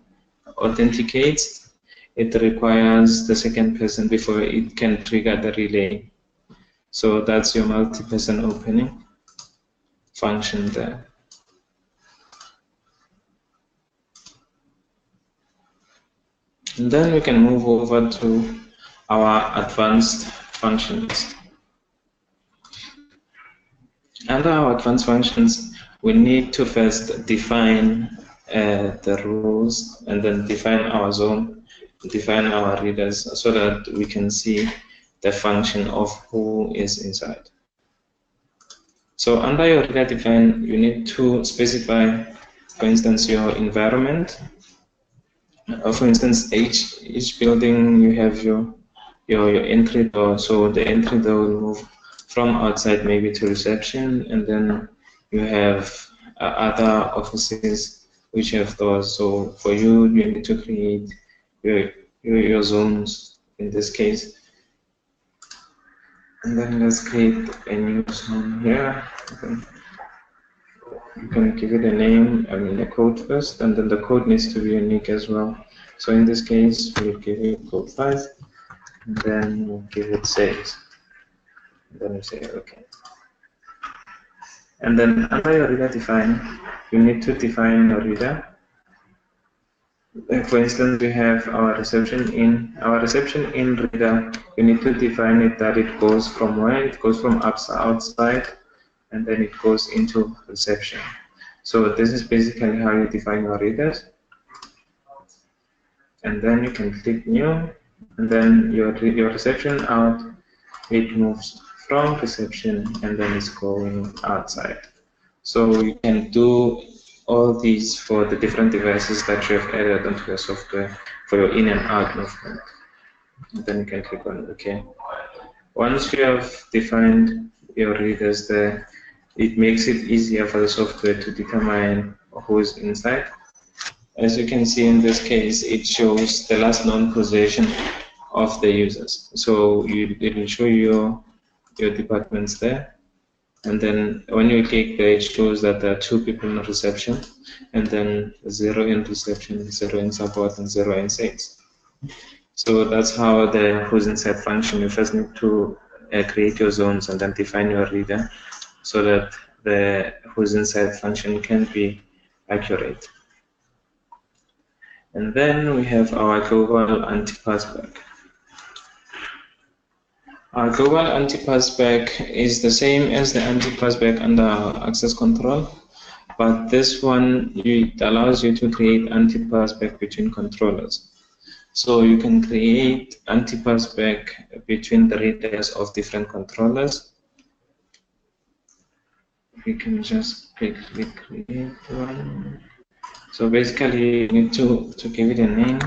Speaker 1: authenticates, it requires the second person before it can trigger the relay. So that's your multi-person opening function there. And then we can move over to our advanced functions. Under our advanced functions, we need to first define the rules, and then define our zone, define our readers, so that we can see the function of who is inside. So under your reader define, you need to specify, for instance, your environment. For instance, each building you have your entry door. So the entry door will move from outside maybe to reception, and then you have other offices which have doors. So for you, you need to create your zones in this case. And then let's create a new zone here. You can give it a name, a code first, and then the code needs to be unique as well. So in this case, we'll give it code 5. and then we'll give it save. And then we say OK. And then under your reader define, you need to define your reader. For instance, we have our reception in. Our reception in reader, you need to define it that it goes from where? It goes from outside, and then it goes into reception. So this is basically how you define your readers. And then you can click new, and then your reception out, it moves from reception and then it's going outside. So you can do all these for the different devices that you have added onto your software for your in and out movement. And then you can click on OK. Once you have defined your readers there, it makes it easier for the software to determine who's inside. As you can see in this case, it shows the last known possession of the users. So it will show you your departments there. And then when you click there, it shows that there are 2 people in reception, and then 0 in reception, 0 in support, and 0 in sales. So that's how the who's inside function. You first need to create your zones and then define your reader so that the who's inside function can be accurate. And then we have our global anti-passback. Our global anti-passback is the same as the anti-passback under access control, but this one it allows you to create anti-passback between controllers. So you can create anti-passback between the readers of different controllers. We can just quickly create one. So basically you need to give it a name.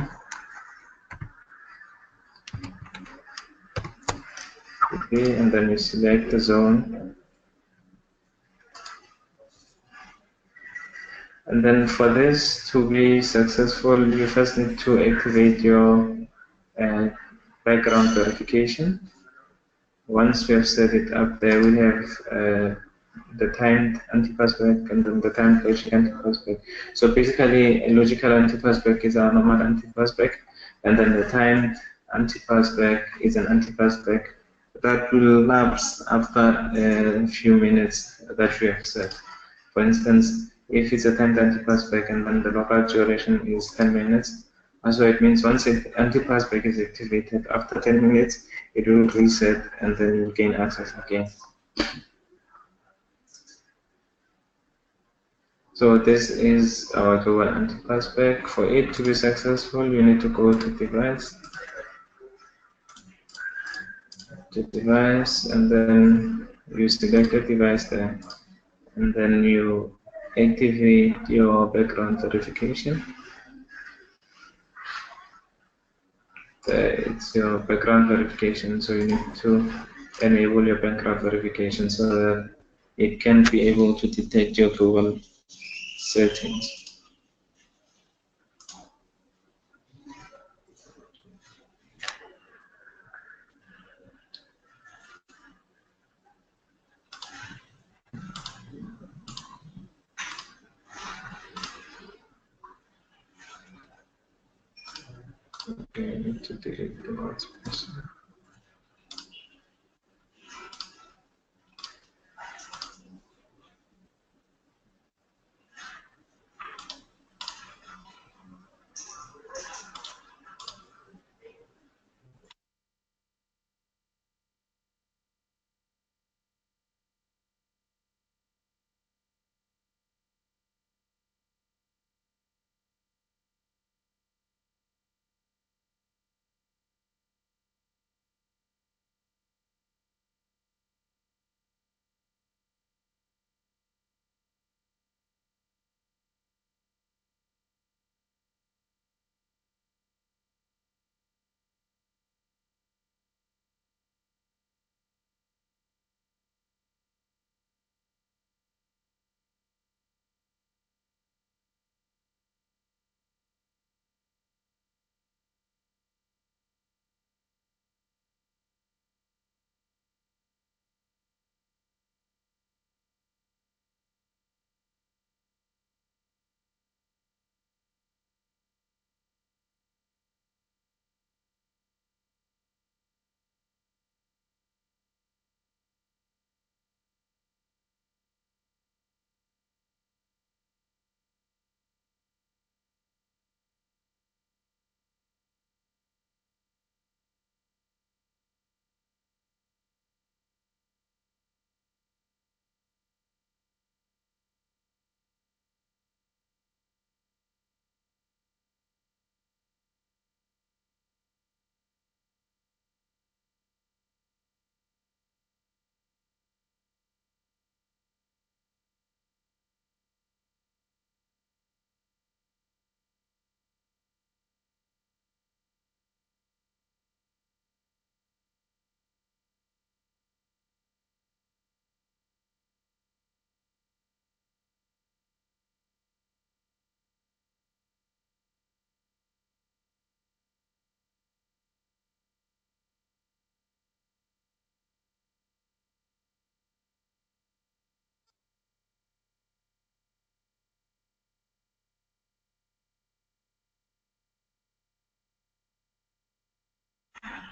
Speaker 1: Okay, and then you select the zone. And then for this to be successful, you first need to activate your background verification. Once we have set it up there, we have the timed anti-passback and then the timed logic anti-passback. So basically, a logical anti-passback is our normal anti-passback, and then the timed anti-passback is an anti-passback that will lapse after a few minutes that we have set. For instance, if it's a timed anti-passback and then the local duration is 10 minutes, so it means once anti-passback is activated, after 10 minutes, it will reset and then you gain access again. So this is our global anti-passback. For it to be successful, you need to go to device, and then you select the device there, and then you activate your background verification. It's your background verification, so you need to enable your background verification so that it can be able to detect your global settings. Okay, I need to delete the last person.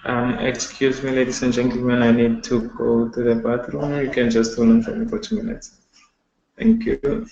Speaker 1: Excuse me, ladies and gentlemen, I need to go to the bathroom. You can just hold on for me for 2 minutes. Thank you.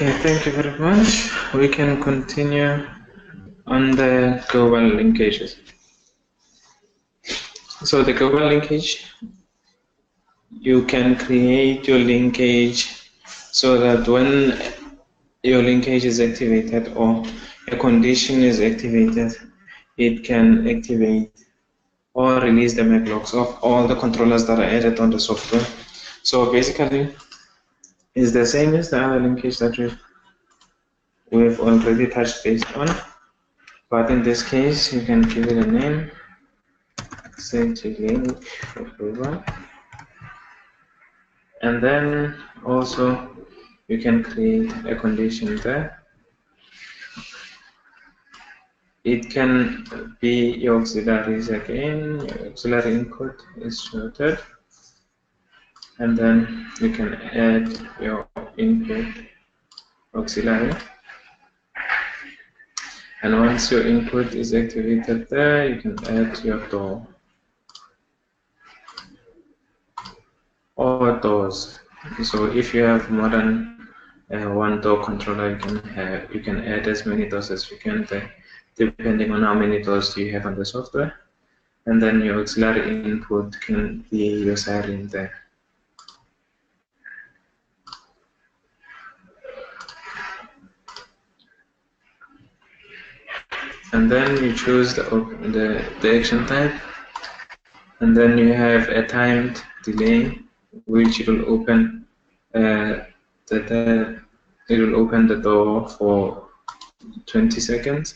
Speaker 1: Okay, thank you very much. We can continue on the global linkages. So the global linkage, you can create your linkage so that when your linkage is activated or a condition is activated, it can activate or release the MAC logs of all the controllers that are added on the software. So basically, is the same as the other linkage that we've already touched base on, but in this case you can give it a name, set link for global, and then also you can create a condition there. It can be your auxiliaries again. Your auxiliary input is shorted, and then you can add your input auxiliary. And once your input is activated there, you can add your door or doors. So if you have more than one door controller, you can add as many doors as you can there, depending on how many doors you have on the software. And then your auxiliary input can be your siren there. And then you choose the action type, and then you have a timed delay, which it will open it will open the door for 20 seconds,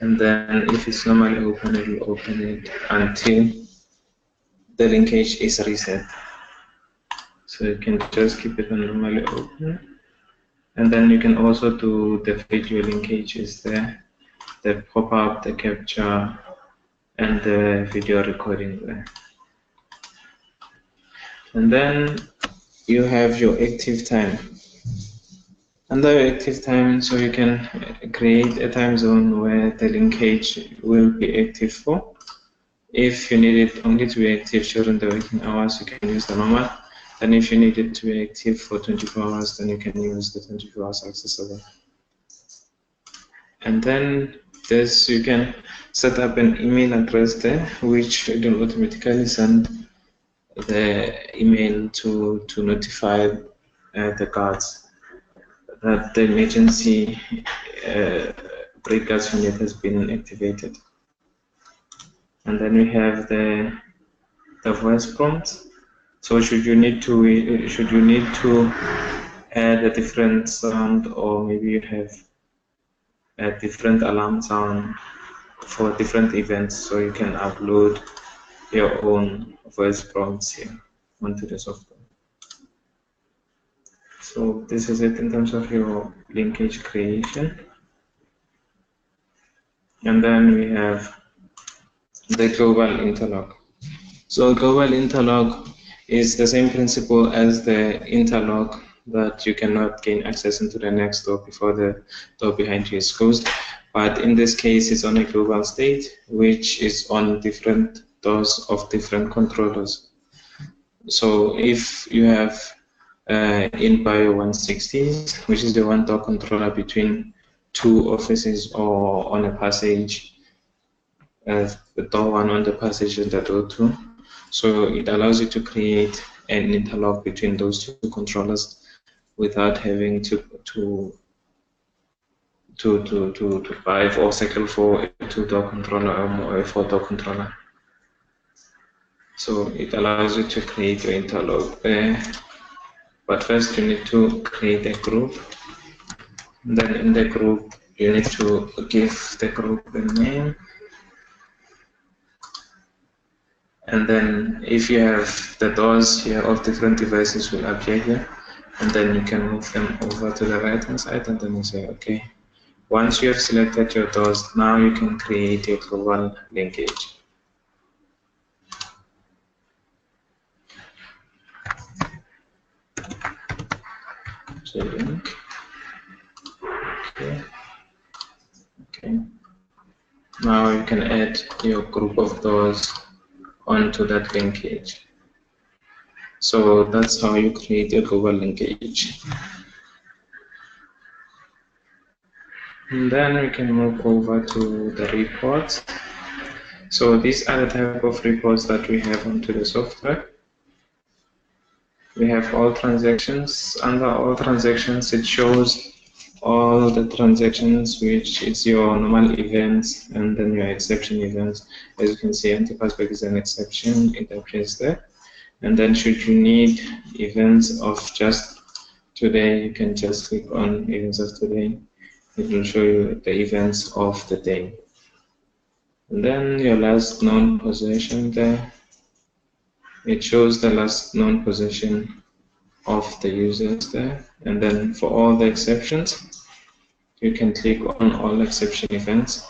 Speaker 1: and then if it's normally open, it will open it until the linkage is reset. So you can just keep it normally open, and then you can also do the video linkages there, the pop-up, the capture, and the video recording there. And then you have your active time. Under your active time, so you can create a time zone where the linkage will be active for. If you need it only to be active during the working hours, you can use the normal. And if you need it to be active for 24 hours, then you can use the 24 hours accessible. And then this, you can set up an email address there, which will automatically send the email to notify the guards that the emergency breakers unit has been activated. And then we have the voice prompt. So should you need to add a different sound, or maybe you have a different alarm sound for different events, so you can upload your own voice prompts here onto the software. So this is it in terms of your linkage creation. And then we have the global interlock. So global interlock is the same principle as the interlock, that you cannot gain access into the next door before the door behind you is closed. But in this case, it's on a global state, which is on different doors of different controllers. So if you have in Bio 160, which is the one door controller between two offices or on a passage, the door one on the passage and the door two. So it allows you to create an interlock between those two controllers without having to buy or cycle for a 2-door controller or a 4-door controller. So it allows you to create your interlock there. But first you need to create a group. Then in the group you need to give the group a name. And then if you have the doors here of different devices will appear here, and then you can move them over to the right hand side, and then you say okay. Once you have selected your doors, now you can create your global linkage. So link. Okay. Now you can add your group of doors onto that linkage. So that's how you create your global linkage. And then we can move over to the reports. So these are the type of reports that we have onto the software. We have all transactions. Under all transactions, it shows all the transactions, which is your normal events and then your exception events. As you can see, anti-passback is an exception, it appears there. And then should you need events of just today, you can just click on events of today. It will show you the events of the day. And then your last known position there, it shows the last known position of the users there. And then for all the exceptions, you can click on all exception events.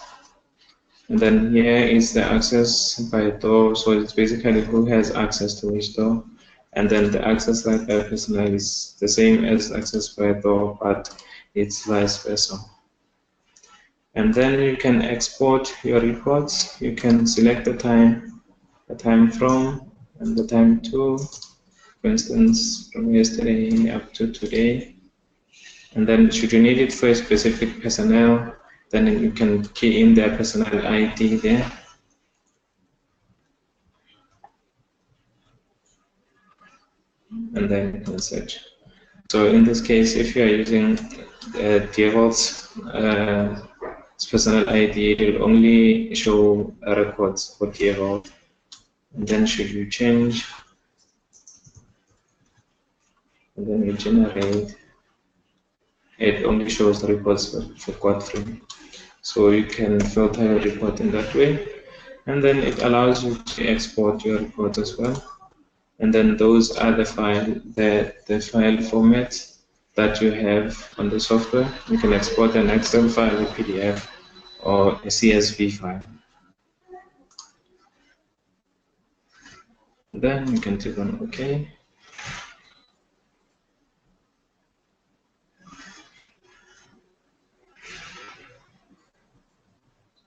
Speaker 1: And then here is the access by door. So it's basically who has access to which door. And then the access by personnel is the same as access by door, but it's vice versa. And then you can export your reports. You can select the time from, and the time to, for instance, from yesterday up to today. And then should you need it for a specific personnel, then you can key in their personnel ID there. And then you can search. So in this case, if you are using default personnel ID, it will only show records for default. And then should you change, and then you generate, it only shows the reports for Godfrey. So you can filter your report in that way. And then it allows you to export your report as well. And then those are the file formats that you have on the software. You can export an Excel file, a PDF, or a CSV file. Then you can click on OK.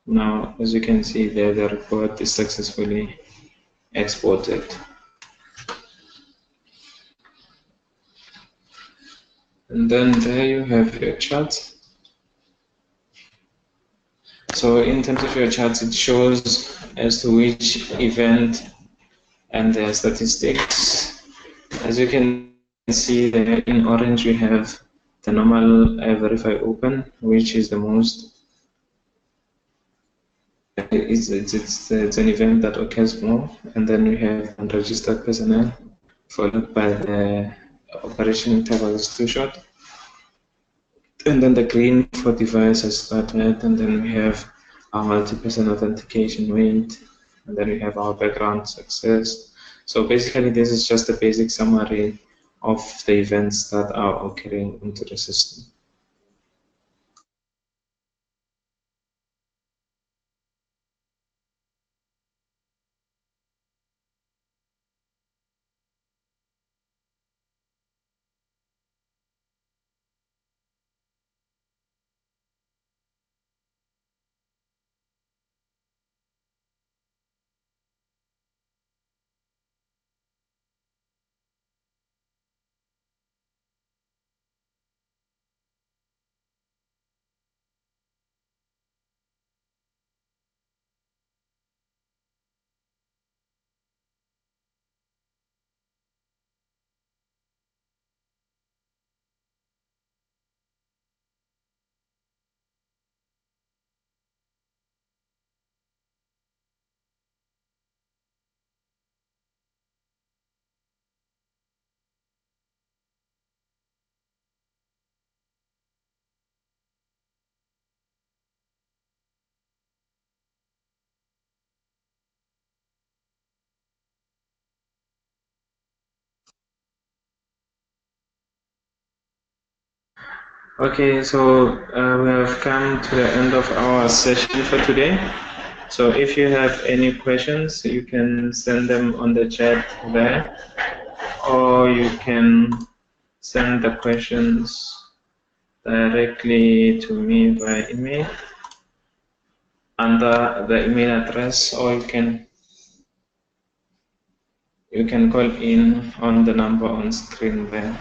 Speaker 1: Now, as you can see there, the report is successfully exported. And then there you have your charts. So in terms of your charts, it shows as to which event and their statistics. As you can see there in orange, we have the normal verify open, which is the most. It's an event that occurs more, and then we have unregistered personnel, followed by the operation interval is too short, and then the green for device has started, and then we have our multi-person authentication wait, and then we have our background success. So basically, this is just a basic summary of the events that are occurring into the system. Okay, so we have come to the end of our session for today. So if you have any questions, you can send them on the chat there, or you can send the questions directly to me by email under the email address, or you can call in on the number on screen there.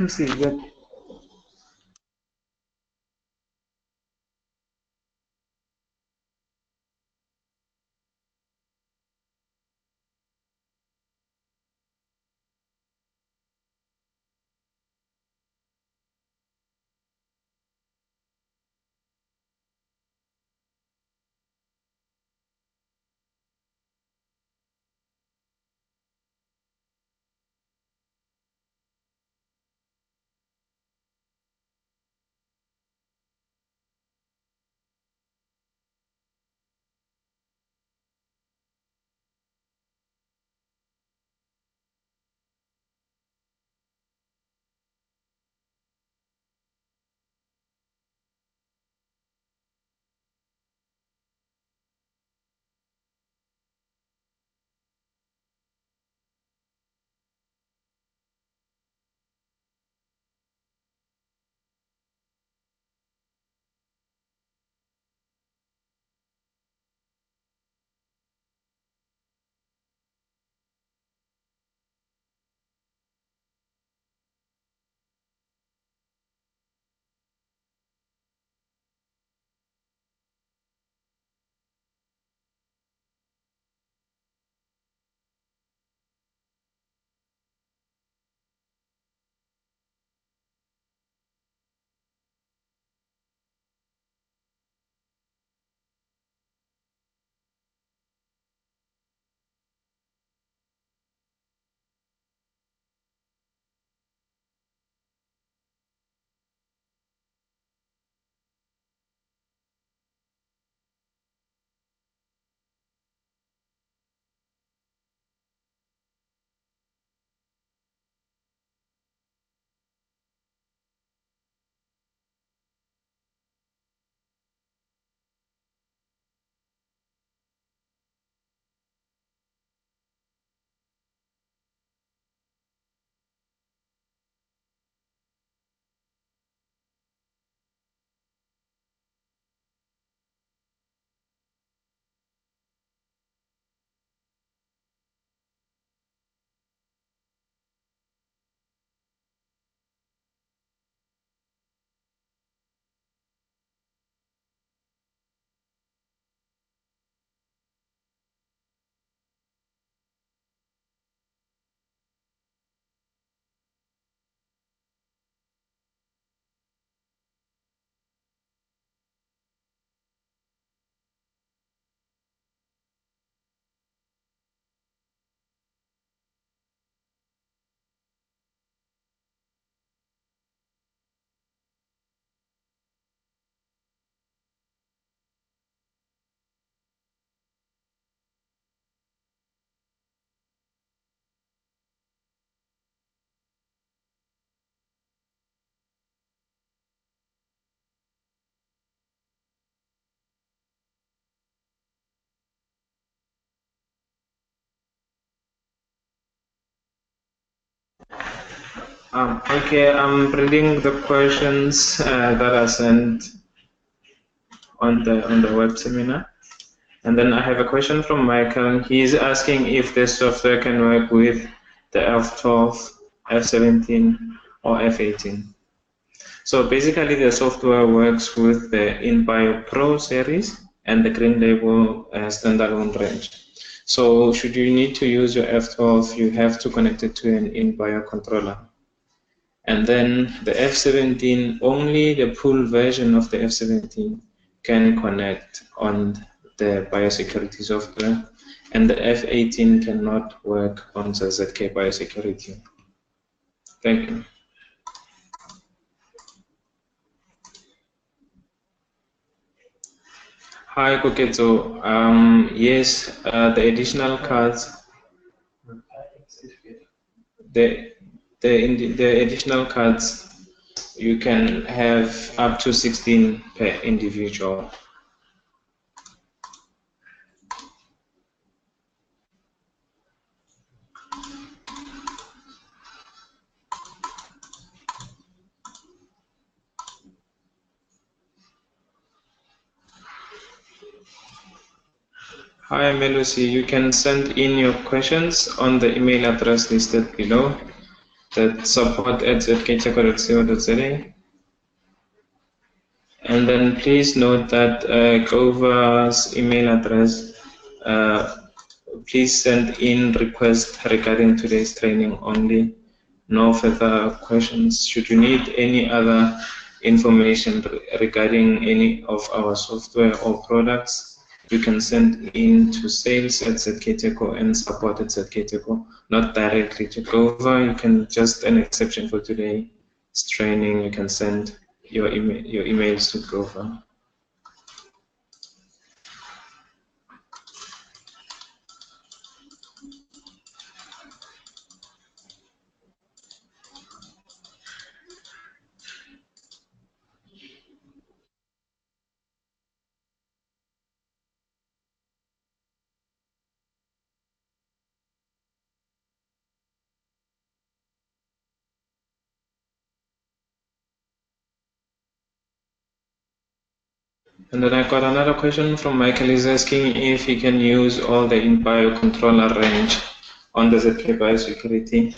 Speaker 1: See that. Okay, I'm reading the questions that are sent on the web seminar. And then I have a question from Michael. He's asking if the software can work with the F12, F17, or F18. So basically, the software works with the InBio Pro series and the Green Label standalone range. So should you need to use your F12, you have to connect it to an InBio controller. And then the F17, only the full version of the F17 can connect on the biosecurity software, and the F18 cannot work on the ZKBiosecurity. Thank you. Hi, Koketo. Yes, the additional cards, the additional cards, you can have up to 16 per individual. Hi, Melusi. You can send in your questions on the email address listed below. That's support@zkteco.co.za. And then please note that Grover's email address, please send in requests regarding today's training only. No further questions. Should you need any other information regarding any of our software or products, you can send in to sales@zkteco and support@zkteco, not directly to Grover. You can just an exception for today's training. You can send your emails to Grover. And then I got another question from Michael. He's asking if he can use all the in-bio controller range on the ZKBiosecurity.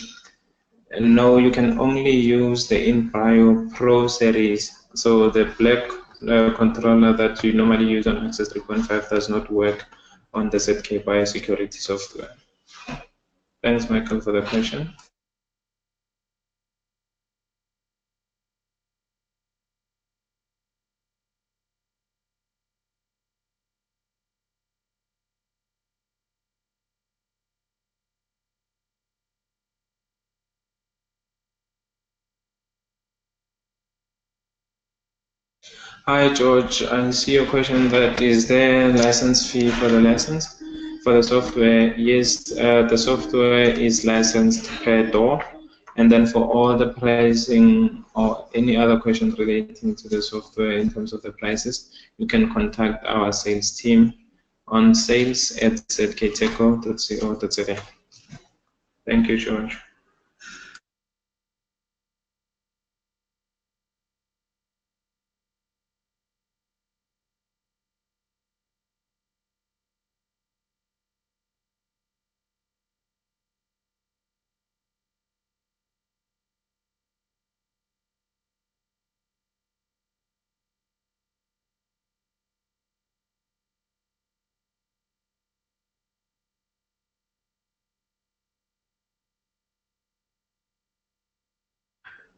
Speaker 1: And no, you can only use the in-bio Pro series. So the black controller that you normally use on Access 3.5 does not work on the ZKBiosecurity software. Thanks, Michael, for the question. Hi, George. I see your question that is there license fee for the license for the software? Yes, the software is licensed per door. And then for all the pricing or any other questions relating to the software in terms of the prices, you can contact our sales team on sales@zkteco.co.za. Thank you, George.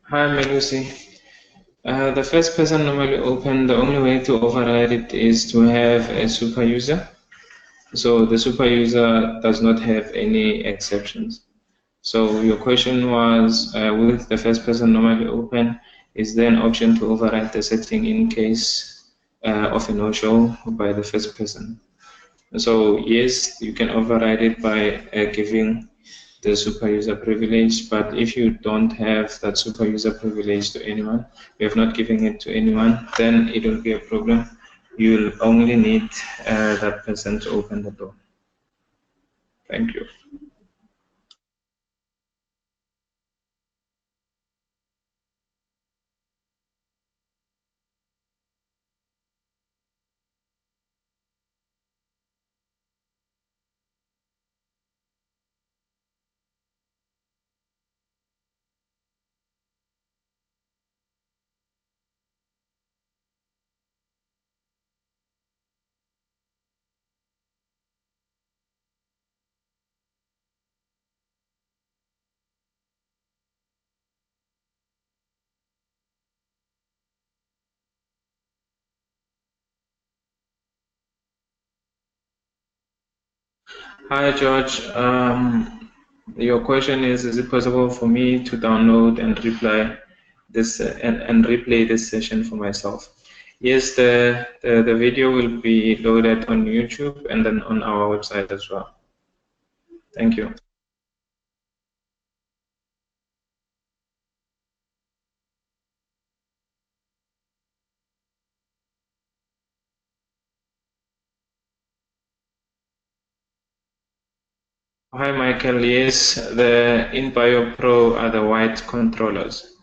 Speaker 1: Hi, Melusi. The first person normally open, the only way to override it is to have a super user. So the super user does not have any exceptions. So your question was, with the first person normally open, is there an option to override the setting in case of a no-show by the first person? So yes, you can override it by giving the super user privilege, but if you don't have that super user privilege to anyone, you have not given it to anyone, then it will be a problem. You'll only need that person to open the door. Thank you. Hi, George. Your question is it possible for me to download and reply this and replay this session for myself? Yes, the video will be loaded on YouTube and then on our website as well. Thank you. Hi, Michael. Yes, the InBio Pro are the white controllers.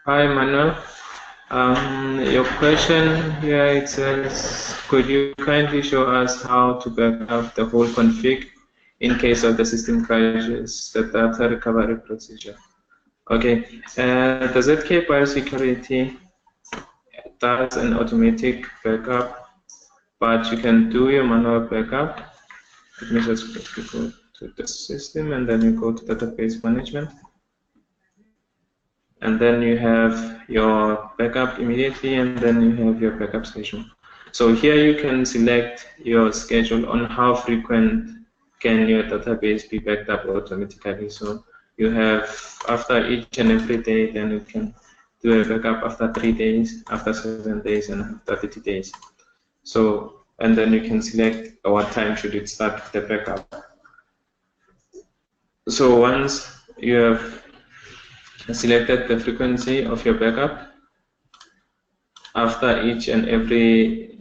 Speaker 1: Hi, Manuel. Your question here, it says, could you kindly show us how to back up the whole config in case of the system crashes, the data recovery procedure? Okay, the ZKBiosecurity does an automatic backup, but you can do your manual backup. Let me just quickly go to the system, and then you go to database management. And then you have your backup immediately, and then you have your backup schedule. So here you can select your schedule on how frequent can your database be backed up automatically. So you have after each and every day, then you can do a backup after 3 days, after 7 days, and after 30 days. So, and then you can select what time should it start the backup. So once you have selected the frequency of your backup, after each and every,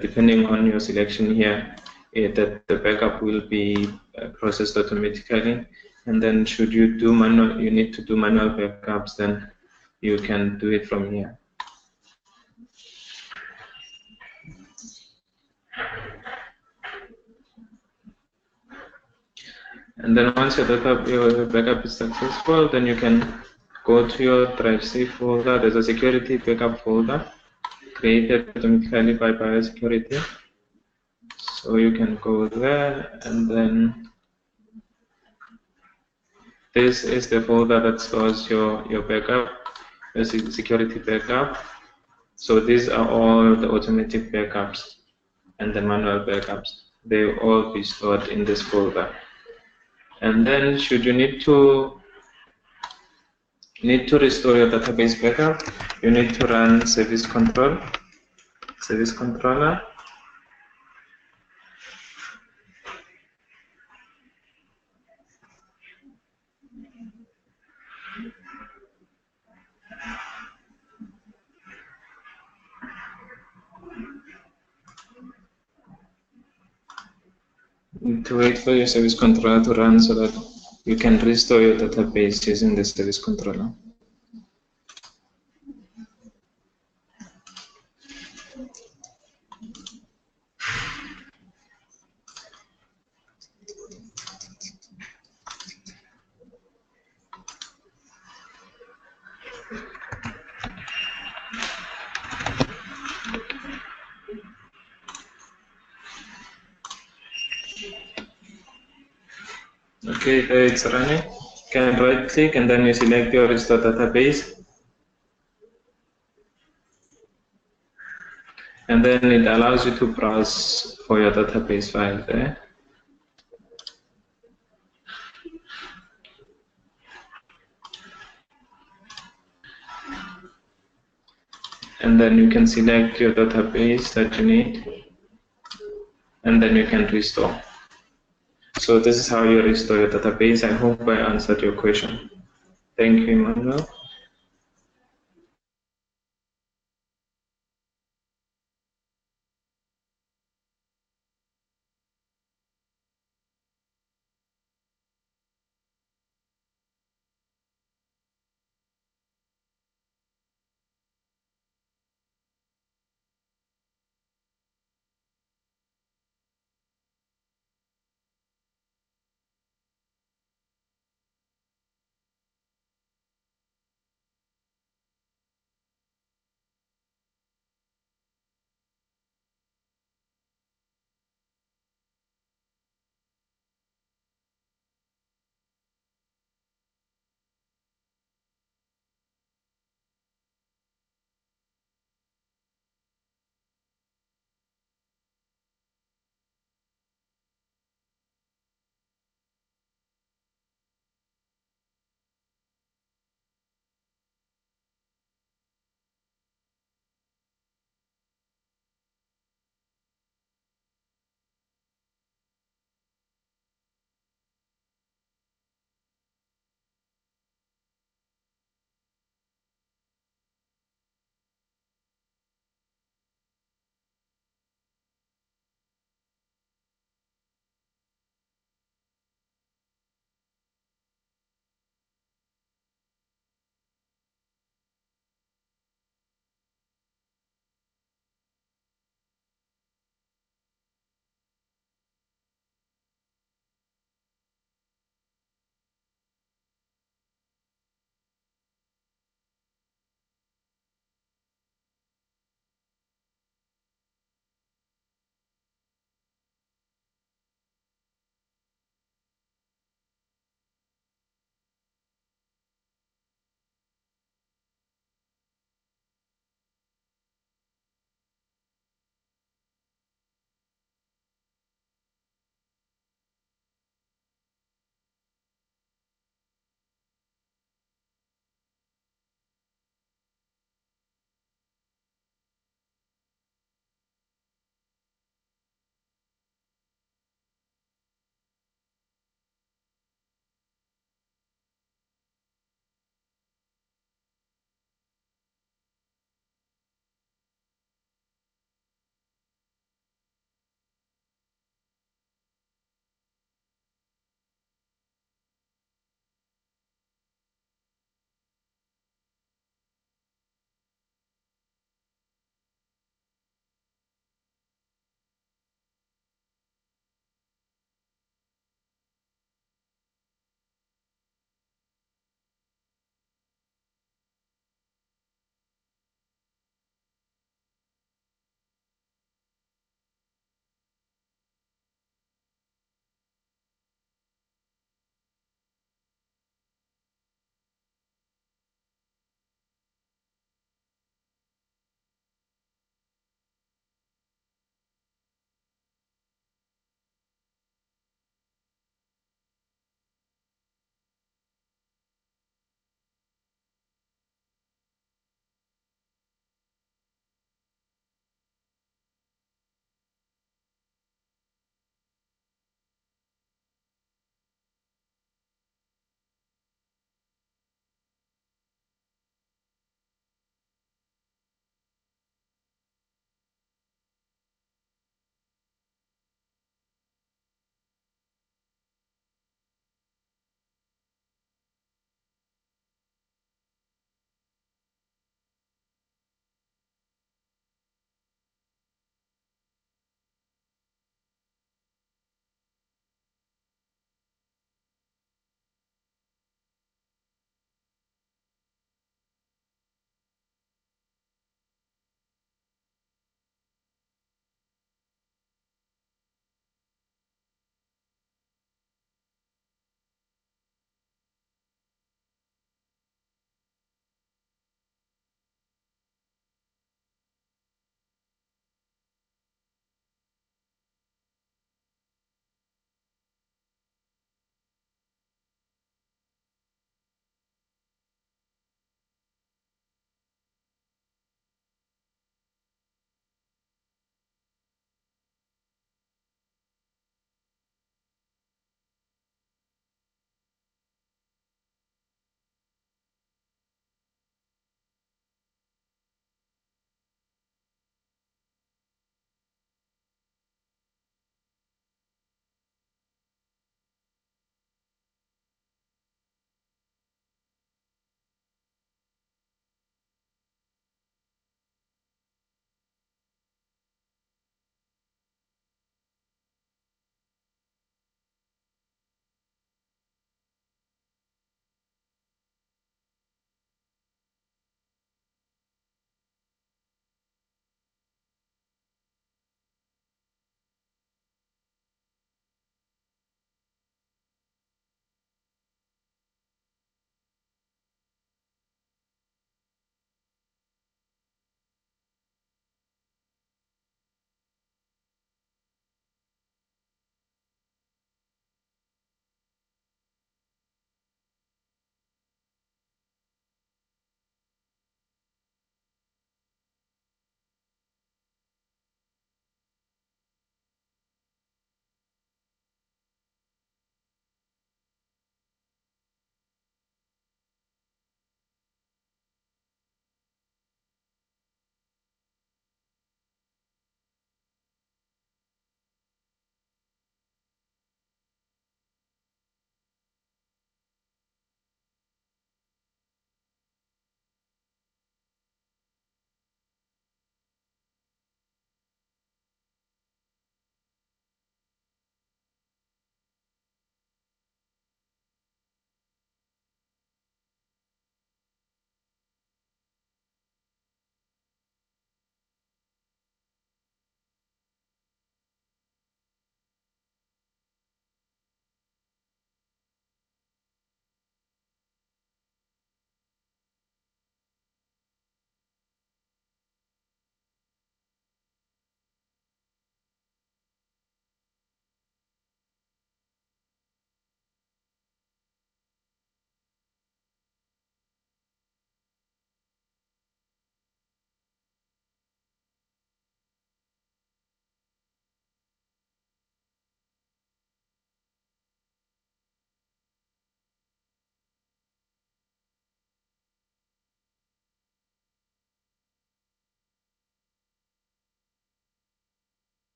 Speaker 1: depending on your selection here, that the backup will be processed automatically. And then should you do manual, you need to do manual backups, then you can do it from here. And then once your backup is successful, then you can go to your Drive C folder. There's a security backup folder created automatically by Biosecurity. So you can go there, and then this is the folder that stores your backup, your security backup. So these are all the automatic backups and the manual backups. They will all be stored in this folder. And then should you need to restore your database backup, you need to run service controller. To wait for your service controller to run so that you can restore your database using the service controller. Okay, there it's running. You can right click and then you select your restore database. And then it allows you to browse for your database file there. And then you can select your database that you need, and then you can restore. So this is how you restore your database. I hope I answered your question. Thank you, Emmanuel.